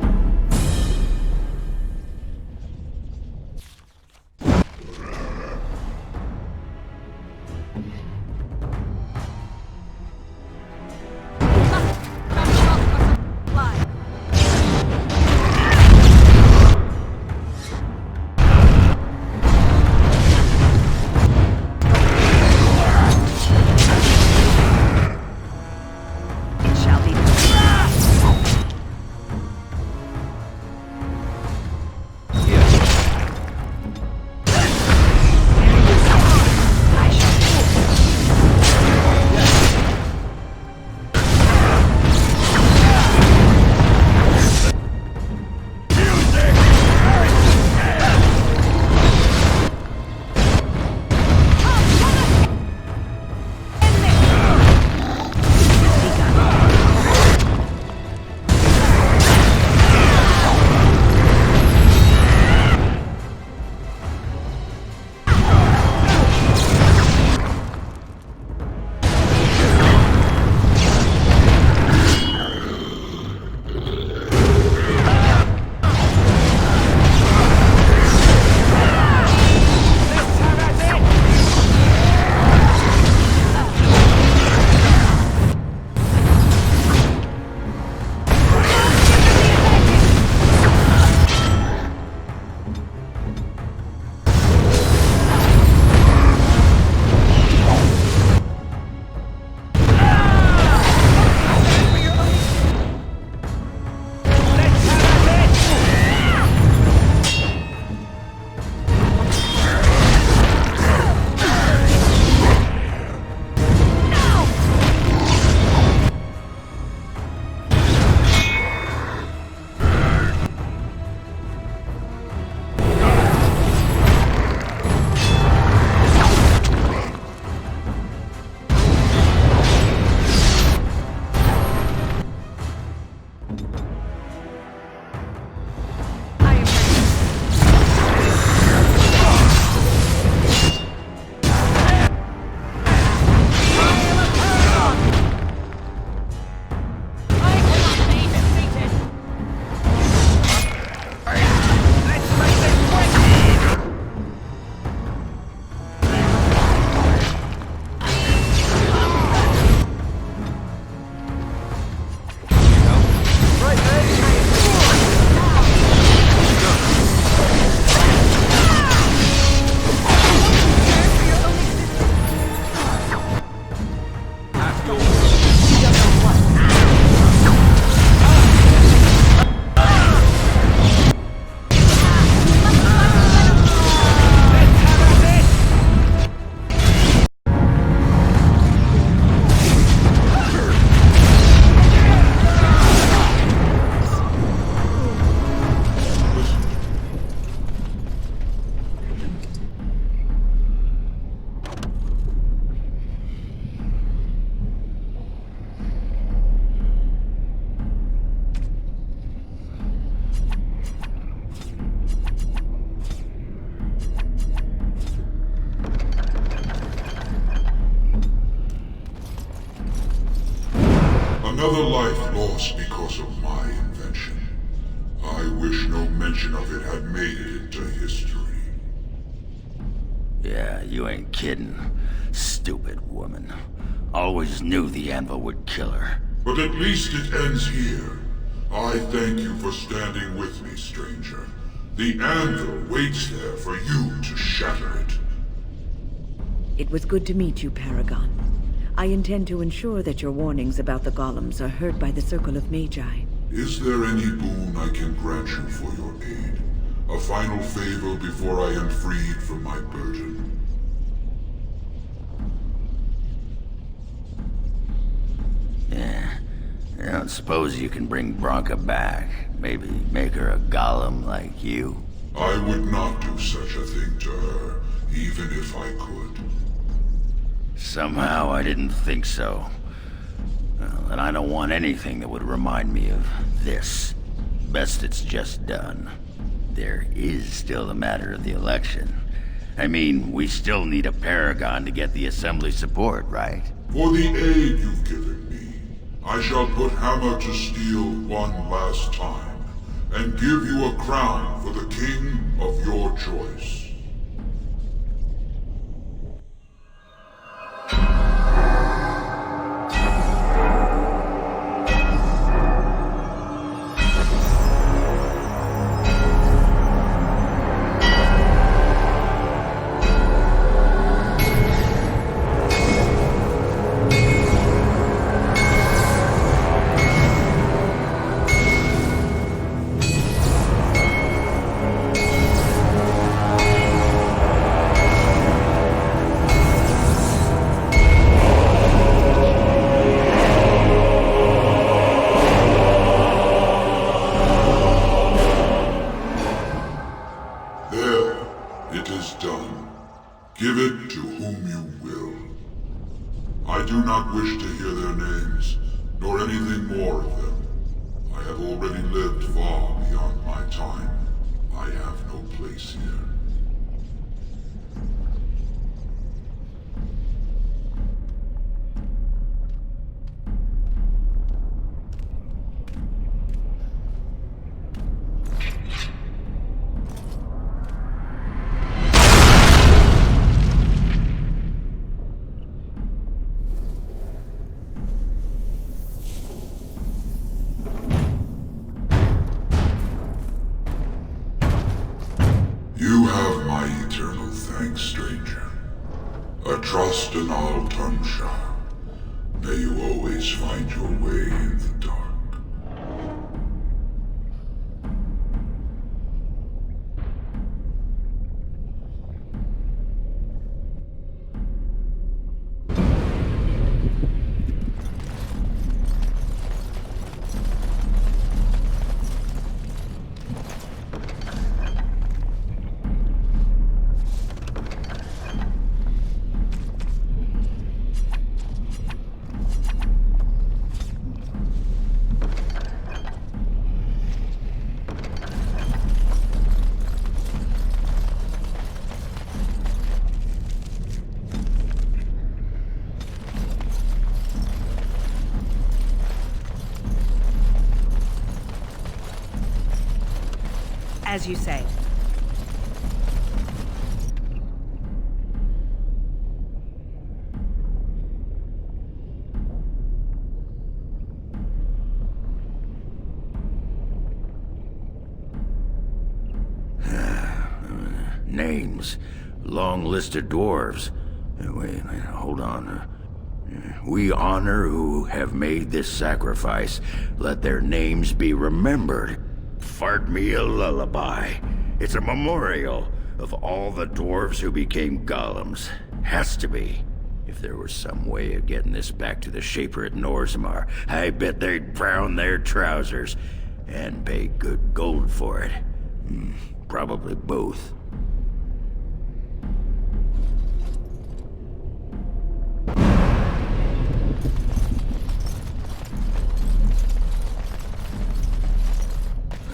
Another life lost because of my invention. I wish no mention of it had made it into history. Yeah, you ain't kidding. Stupid woman. Always knew the anvil would kill her. But at least it ends here. I thank you for standing with me, stranger. The anvil waits there for you to shatter it. It was good to meet you, Paragon. I intend to ensure that your warnings about the golems are heard by the Circle of Magi. Is there any boon I can grant you for your aid? A final favor before I am freed from my burden? Yeah. I don't suppose you can bring Branka back. Maybe make her a golem like you. I would not do such a thing to her, even if I could. Somehow I didn't think so. Well, and I don't want anything that would remind me of this. Best it's just done. There is still the matter of the election. I mean, we still need a paragon to get the Assembly support, right? For the aid you've given me, I shall put hammer to steel one last time, and give you a crown for the king of your choice. Give it to whom you will. I do not wish to hear their names, nor anything more of them. I have already lived far beyond my time. I have no place here. You have my eternal thanks, stranger. A trust and all tongue sharp. May you always find your way in the dark. As you say. Names. Long list of dwarves. Wait, hold on. We honor who have made this sacrifice. Let their names be remembered. Fart me a lullaby. It's a memorial of all the dwarves who became golems. Has to be. If there was some way of getting this back to the Shaper at Norsmar, I bet they'd brown their trousers and pay good gold for it. Probably both.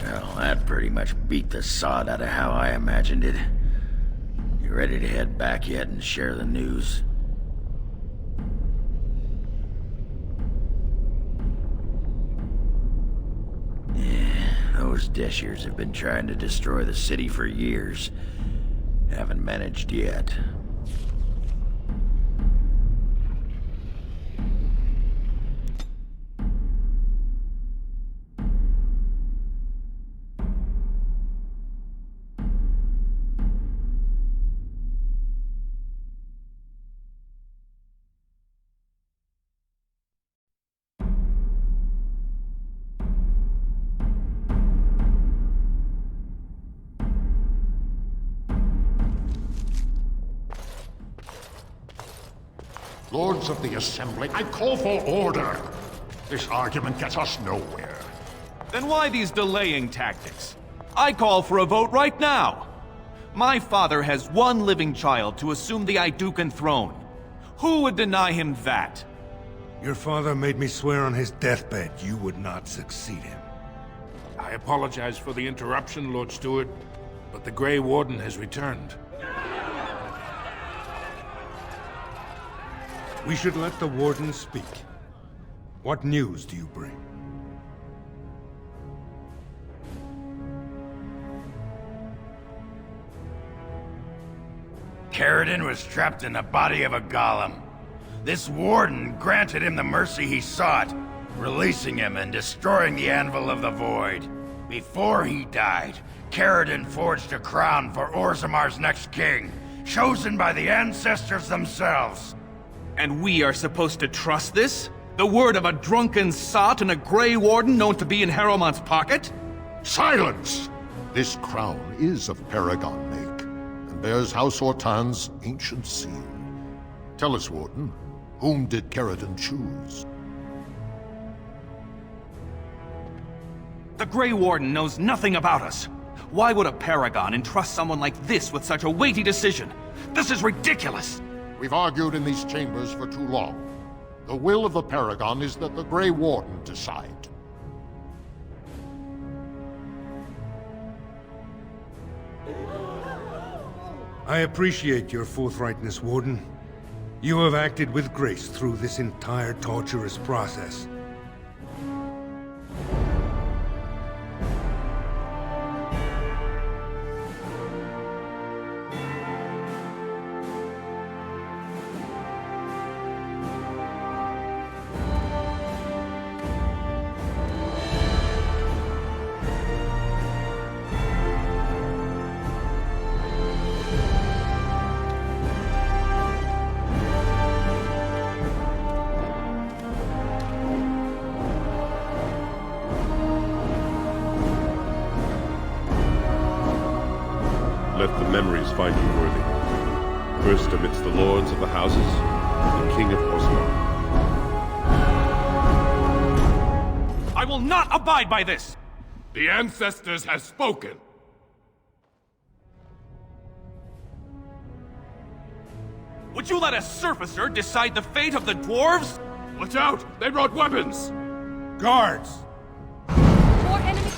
Well, that pretty much beat the sod out of how I imagined it. You ready to head back yet and share the news? Those dishers have been trying to destroy the city for years. Haven't managed yet. Lords of the Assembly, I call for order. This argument gets us nowhere. Then why these delaying tactics? I call for a vote right now. My father has one living child to assume the Idukan throne. Who would deny him that? Your father made me swear on his deathbed you would not succeed him. I apologize for the interruption, Lord Steward, but the Grey Warden has returned. We should let the Warden speak. What news do you bring? Caridin was trapped in the body of a golem. This Warden granted him the mercy he sought, releasing him and destroying the Anvil of the Void. Before he died, Caridin forged a crown for Orzamar's next king, chosen by the ancestors themselves. And we are supposed to trust this? The word of a drunken sot and a Grey Warden known to be in Harrowmont's pocket? Silence! This crown is of Paragon make, and bears House Hortan's ancient seal. Tell us, Warden, whom did Caridin choose? The Grey Warden knows nothing about us. Why would a Paragon entrust someone like this with such a weighty decision? This is ridiculous! We've argued in these chambers for too long. The will of the Paragon is that the Grey Warden decide. I appreciate your forthrightness, Warden. You have acted with grace through this entire torturous process. Let the memories find you worthy. First amidst the lords of the houses, the King of Orzammar. I will not abide by this! The ancestors have spoken. Would you let a surfacer decide the fate of the dwarves? Watch out! They brought weapons! Guards! More enemies.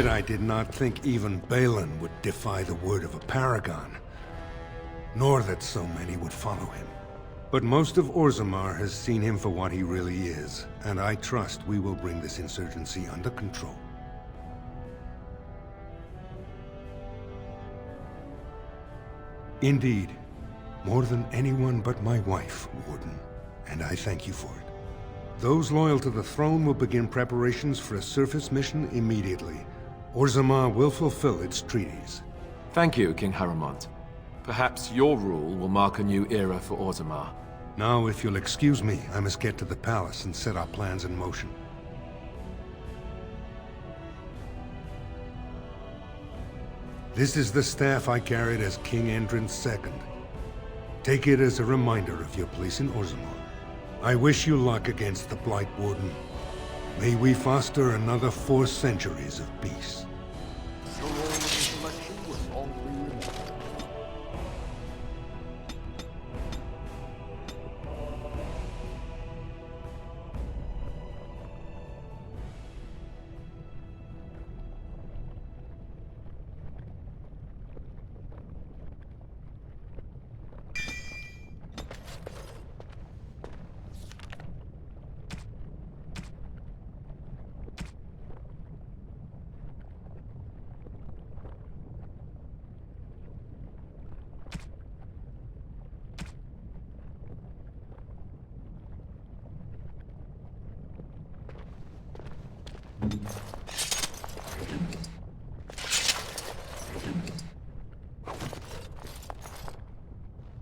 I did not think even Balin would defy the word of a paragon, nor that so many would follow him. But most of Orzammar has seen him for what he really is, and I trust we will bring this insurgency under control. Indeed, more than anyone but my wife, Warden, and I thank you for it. Those loyal to the throne will begin preparations for a surface mission immediately. Orzammar will fulfill its treaties. Thank you, King Haramont. Perhaps your rule will mark a new era for Orzammar. Now, if you'll excuse me, I must get to the palace and set our plans in motion. This is the staff I carried as King Endrin's II. Take it as a reminder of your place in Orzammar. I wish you luck against the Blight Warden. May we foster another 4 centuries of peace.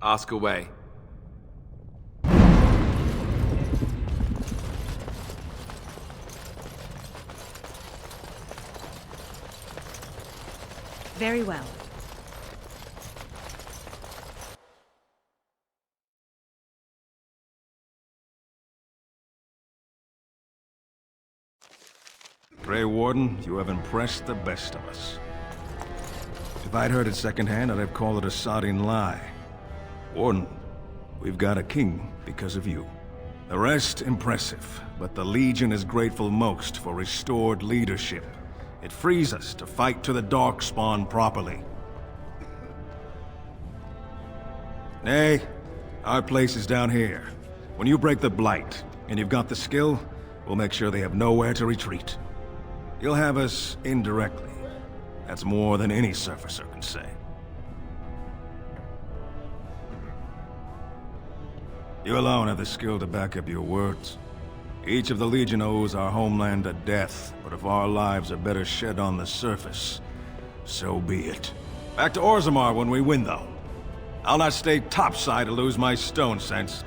Ask away. Very well. Grey Warden, you have impressed the best of us. If I'd heard it secondhand, I'd have called it a sodding lie. Warden, we've got a king because of you. The rest, impressive, but the Legion is grateful most for restored leadership. It frees us to fight to the Darkspawn properly. Nay, our place is down here. When you break the Blight, and you've got the skill, we'll make sure they have nowhere to retreat. You'll have us indirectly. That's more than any surfacer can say. You alone have the skill to back up your words. Each of the Legion owes our homeland a death, but if our lives are better shed on the surface, so be it. Back to Orzammar when we win, though. I'll not stay topside to lose my stone sense.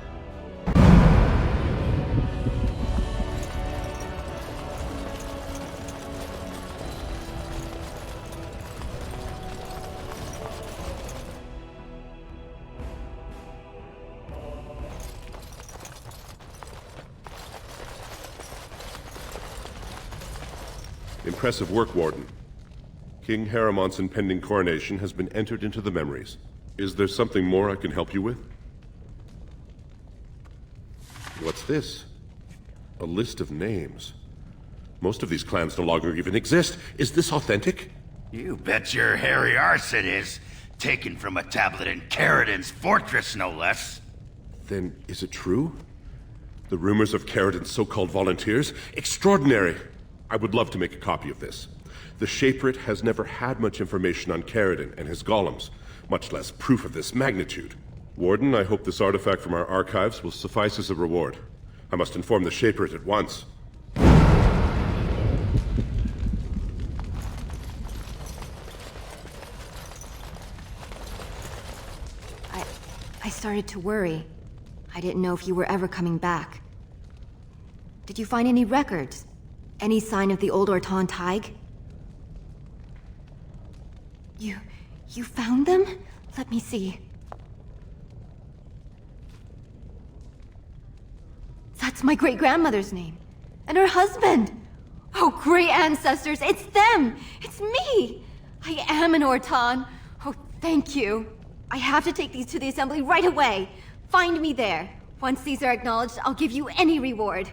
Impressive work, Warden. King Haramont's impending coronation has been entered into the memories. Is there something more I can help you with? What's this? A list of names. Most of these clans no longer even exist. Is this authentic? You bet your hairy arse it is. Taken from a tablet in Caridin's fortress, no less. Then is it true? The rumors of Caridin's so-called volunteers? Extraordinary! I would love to make a copy of this. The Shaperate has never had much information on Caridin and his golems, much less proof of this magnitude. Warden, I hope this artifact from our archives will suffice as a reward. I must inform the Shaperate at once. I started to worry. I didn't know if you were ever coming back. Did you find any records? Any sign of the old Orton Tig? You found them? Let me see. That's my great-grandmother's name. And her husband! Oh, great ancestors, it's them! It's me! I am an Orton. Oh, thank you. I have to take these to the Assembly right away. Find me there. Once these are acknowledged, I'll give you any reward.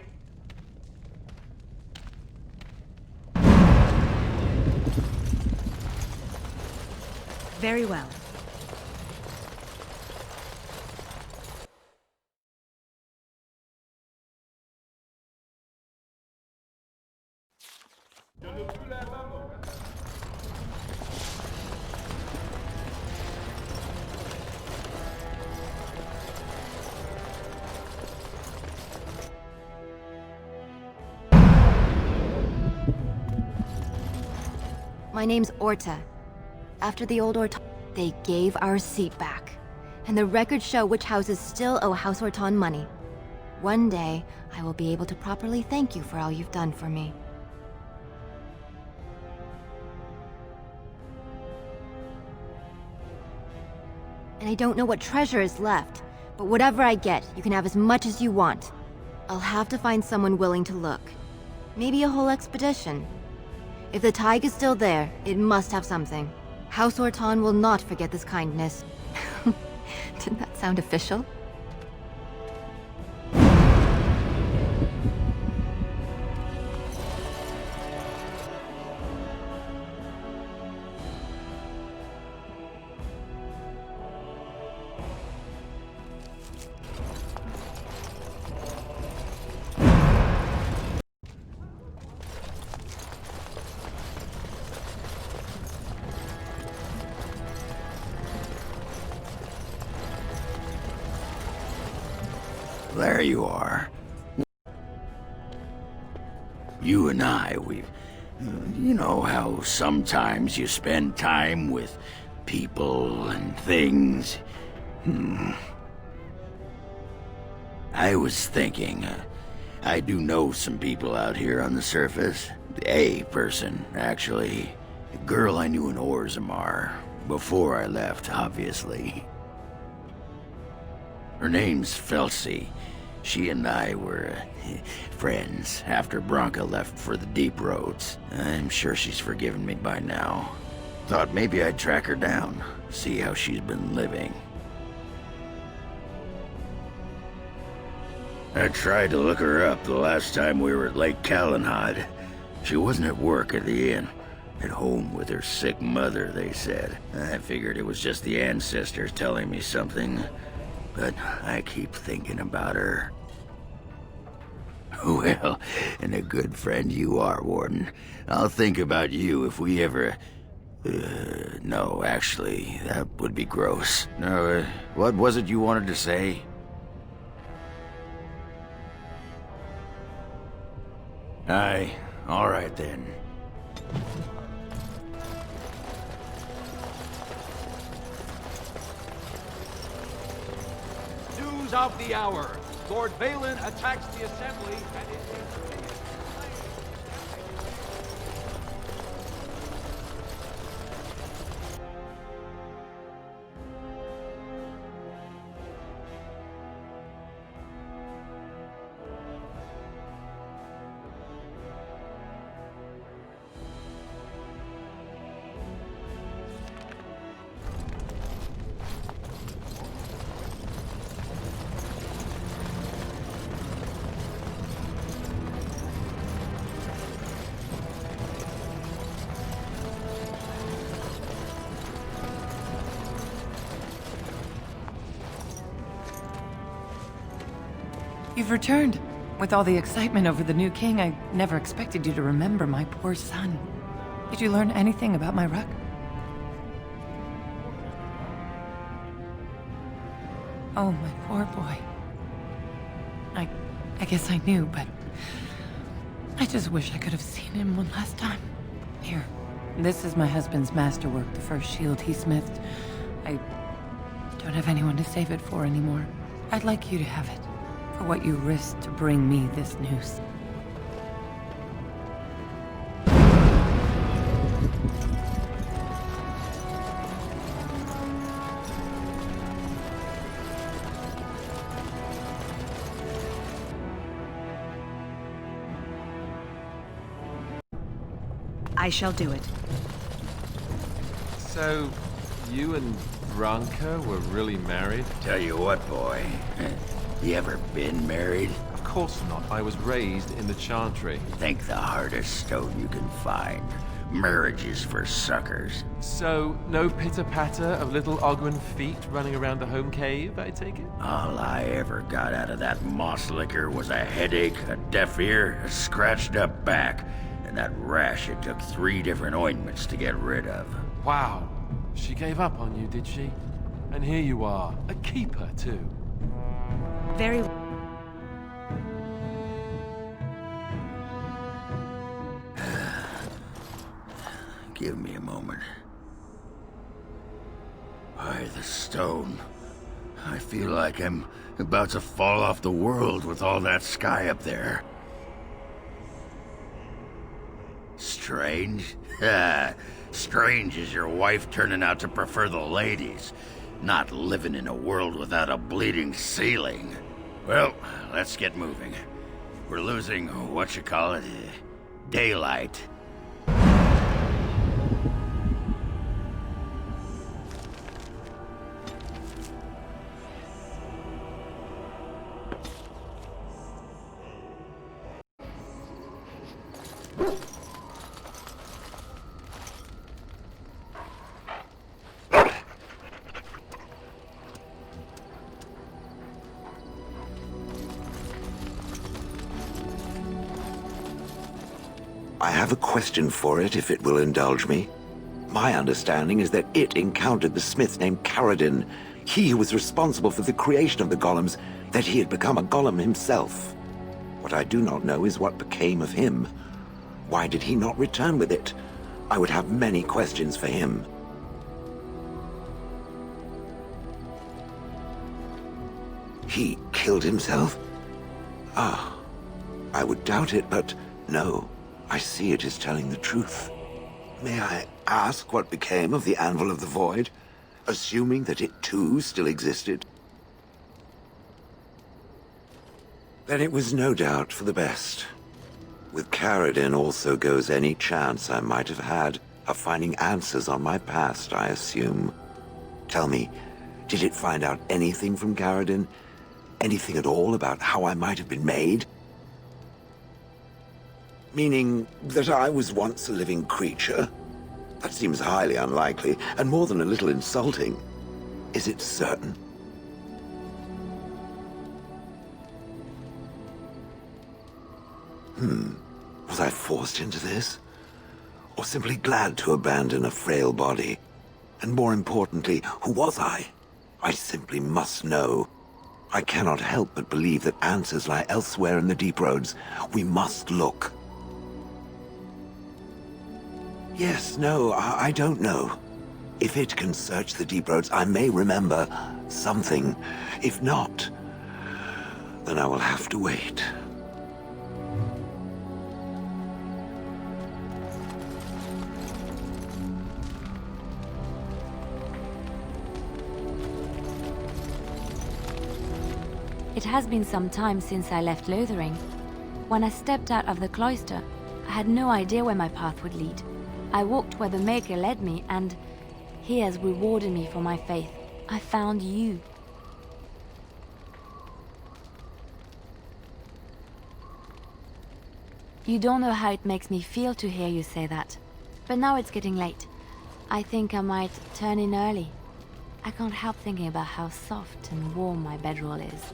Very well. My name's Orta. After the old Orta, they gave our seat back. And the records show which houses still owe House Orton money. One day, I will be able to properly thank you for all you've done for me. And I don't know what treasure is left, but whatever I get, you can have as much as you want. I'll have to find someone willing to look. Maybe a whole expedition. If the Tig is still there, it must have something. House Orton will not forget this kindness. Didn't that sound official? There you are. You and I, we've... You know how sometimes you spend time with people and things? I was thinking, I do know some people out here on the surface. A person, actually. A girl I knew in Orzammar. Before I left, obviously. Her name's Felsi. She and I were friends after Branka left for the deep roads. I'm sure she's forgiven me by now. Thought maybe I'd track her down, see how she's been living. I tried to look her up the last time we were at Lake Calenhad. She wasn't at work at the inn. At home with her sick mother, they said. I figured it was just the ancestors telling me something. But I keep thinking about her. Well, and a good friend you are, Warden. I'll think about you if we ever... no, actually, that would be gross. No, what was it you wanted to say? Aye, all right then. News of the hour. Lord Valen attacks the assembly and is... You've returned. With all the excitement over the new king, I never expected you to remember my poor son. Did you learn anything about my ruck? Oh, my poor boy. I guess I knew, but... I just wish I could have seen him one last time. Here, this is my husband's masterwork, the first shield he smithed. I don't have anyone to save it for anymore. I'd like you to have it. For what you risked to bring me this news. I shall do it. So, you and Branka were really married? Tell you what, boy. You ever been married? Of course not. I was raised in the Chantry. Think the hardest stone you can find. Marriages for suckers. So, no pitter-patter of little Ogren feet running around the home cave, I take it? All I ever got out of that moss liquor was a headache, a deaf ear, a scratched up back, and that rash it took 3 different ointments to get rid of. Wow. She gave up on you, did she? And here you are, a keeper, too. Very Give me a moment. Why, the stone. I feel like I'm about to fall off the world with all that sky up there. Strange? Strange is your wife turning out to prefer the ladies, not living in a world without a bleeding ceiling. Well, let's get moving. We're losing, daylight. I have a question for it, if it will indulge me. My understanding is that it encountered the smith named Caradin, he who was responsible for the creation of the golems, that he had become a golem himself. What I do not know is what became of him. Why did he not return with it? I would have many questions for him. He killed himself? Ah, I would doubt it, but no. I see it is telling the truth. May I ask what became of the Anvil of the Void, assuming that it too still existed? Then it was no doubt for the best. With Caradin also goes any chance I might have had of finding answers on my past, I assume. Tell me, did it find out anything from Caradin? Anything at all about how I might have been made? Meaning that I was once a living creature? That seems highly unlikely, and more than a little insulting. Is it certain? Was I forced into this? Or simply glad to abandon a frail body? And more importantly, who was I? I simply must know. I cannot help but believe that answers lie elsewhere in the deep roads. We must look. Yes, no, I don't know. If it can search the deep roads, I may remember something. If not, then I will have to wait. It has been some time since I left Lothering. When I stepped out of the cloister, I had no idea where my path would lead. I walked where the Maker led me, and he has rewarded me for my faith. I found you. You don't know how it makes me feel to hear you say that. But now it's getting late. I think I might turn in early. I can't help thinking about how soft and warm my bedroll is.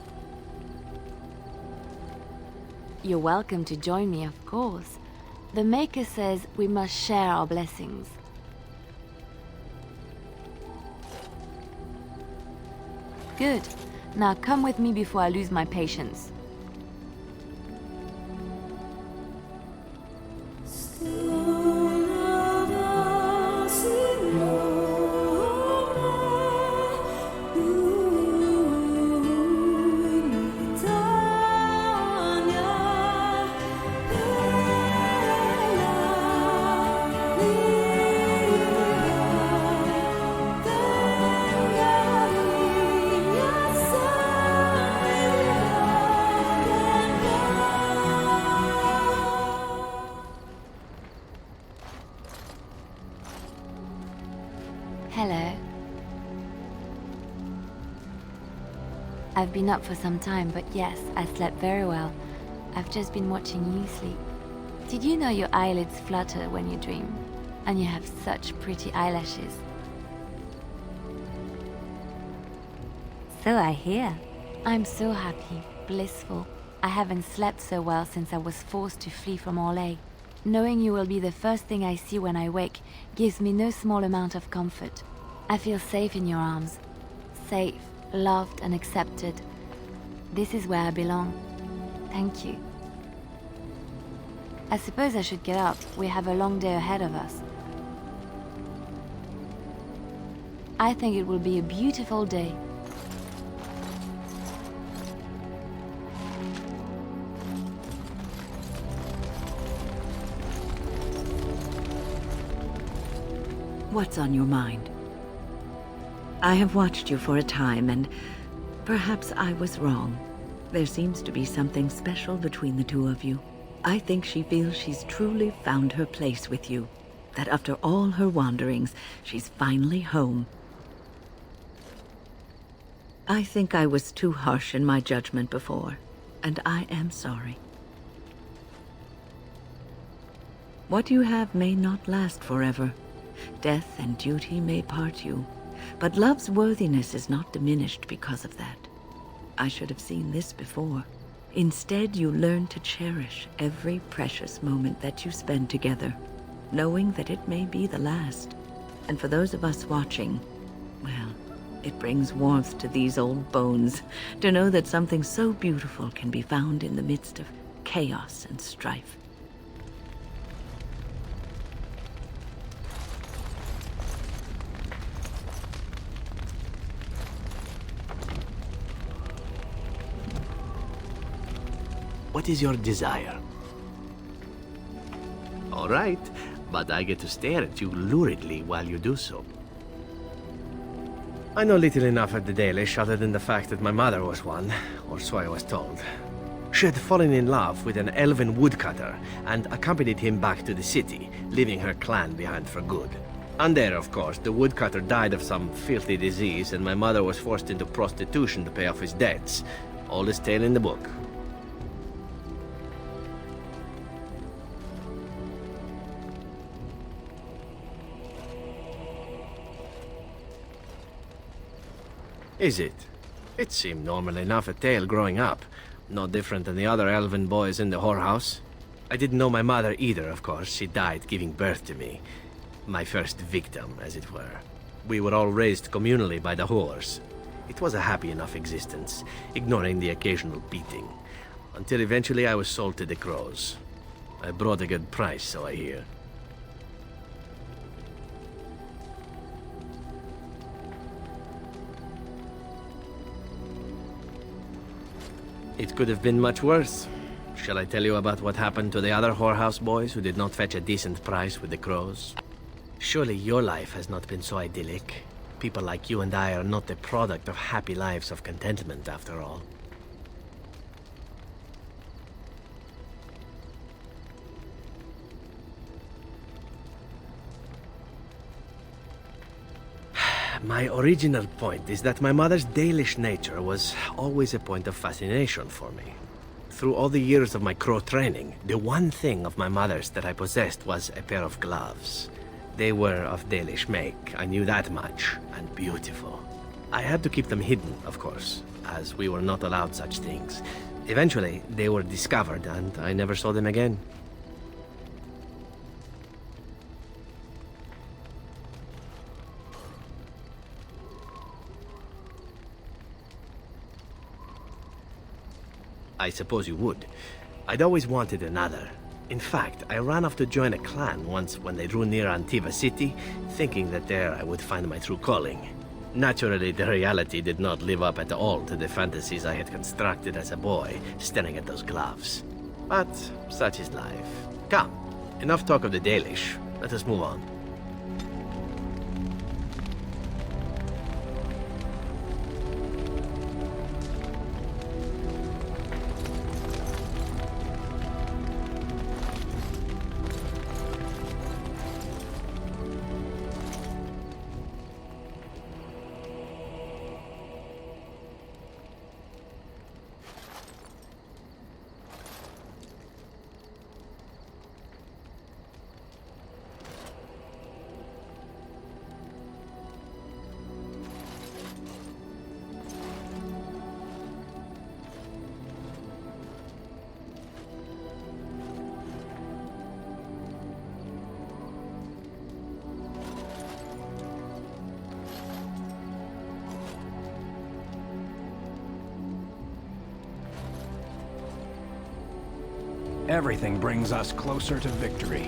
You're welcome to join me, of course. The Maker says we must share our blessings. Good. Now come with me before I lose my patience. Hello. I've been up for some time, but yes, I slept very well. I've just been watching you sleep. Did you know your eyelids flutter when you dream? And you have such pretty eyelashes. So I hear. I'm so happy, blissful. I haven't slept so well since I was forced to flee from Orlais. Knowing you will be the first thing I see when I wake gives me no small amount of comfort. I feel safe in your arms. Safe, loved and accepted. This is where I belong. Thank you. I suppose I should get up. We have a long day ahead of us. I think it will be a beautiful day. What's on your mind? I have watched you for a time, and perhaps I was wrong. There seems to be something special between the two of you. I think she feels she's truly found her place with you. That after all her wanderings, she's finally home. I think I was too harsh in my judgment before, and I am sorry. What you have may not last forever. Death and duty may part you, but love's worthiness is not diminished because of that. I should have seen this before. Instead, you learn to cherish every precious moment that you spend together, knowing that it may be the last. And for those of us watching, well, it brings warmth to these old bones to know that something so beautiful can be found in the midst of chaos and strife. What is your desire? All right, but I get to stare at you luridly while you do so. I know little enough of the Dalish other than the fact that my mother was one, or so I was told. She had fallen in love with an elven woodcutter and accompanied him back to the city, leaving her clan behind for good. And there, of course, the woodcutter died of some filthy disease and my mother was forced into prostitution to pay off his debts. Oldest tale in the book. Is it? It seemed normal enough a tale growing up. No different than the other elven boys in the whorehouse. I didn't know my mother either, of course. She died giving birth to me. My first victim, as it were. We were all raised communally by the whores. It was a happy enough existence, ignoring the occasional beating. Until eventually I was sold to the crows. I brought a good price, so I hear. It could have been much worse. Shall I tell you about what happened to the other whorehouse boys who did not fetch a decent price with the crows? Surely your life has not been so idyllic. People like you and I are not the product of happy lives of contentment, after all. My original point is that my mother's Dalish nature was always a point of fascination for me. Through all the years of my crow training, the one thing of my mother's that I possessed was a pair of gloves. They were of Dalish make, I knew that much, and beautiful. I had to keep them hidden, of course, as we were not allowed such things. Eventually, they were discovered, and I never saw them again. I suppose you would. I'd always wanted another. In fact, I ran off to join a clan once when they drew near Antiva City, thinking that there I would find my true calling. Naturally, the reality did not live up at all to the fantasies I had constructed as a boy, staring at those gloves. But such is life. Come, enough talk of the Dalish. Let us move on. Everything brings us closer to victory.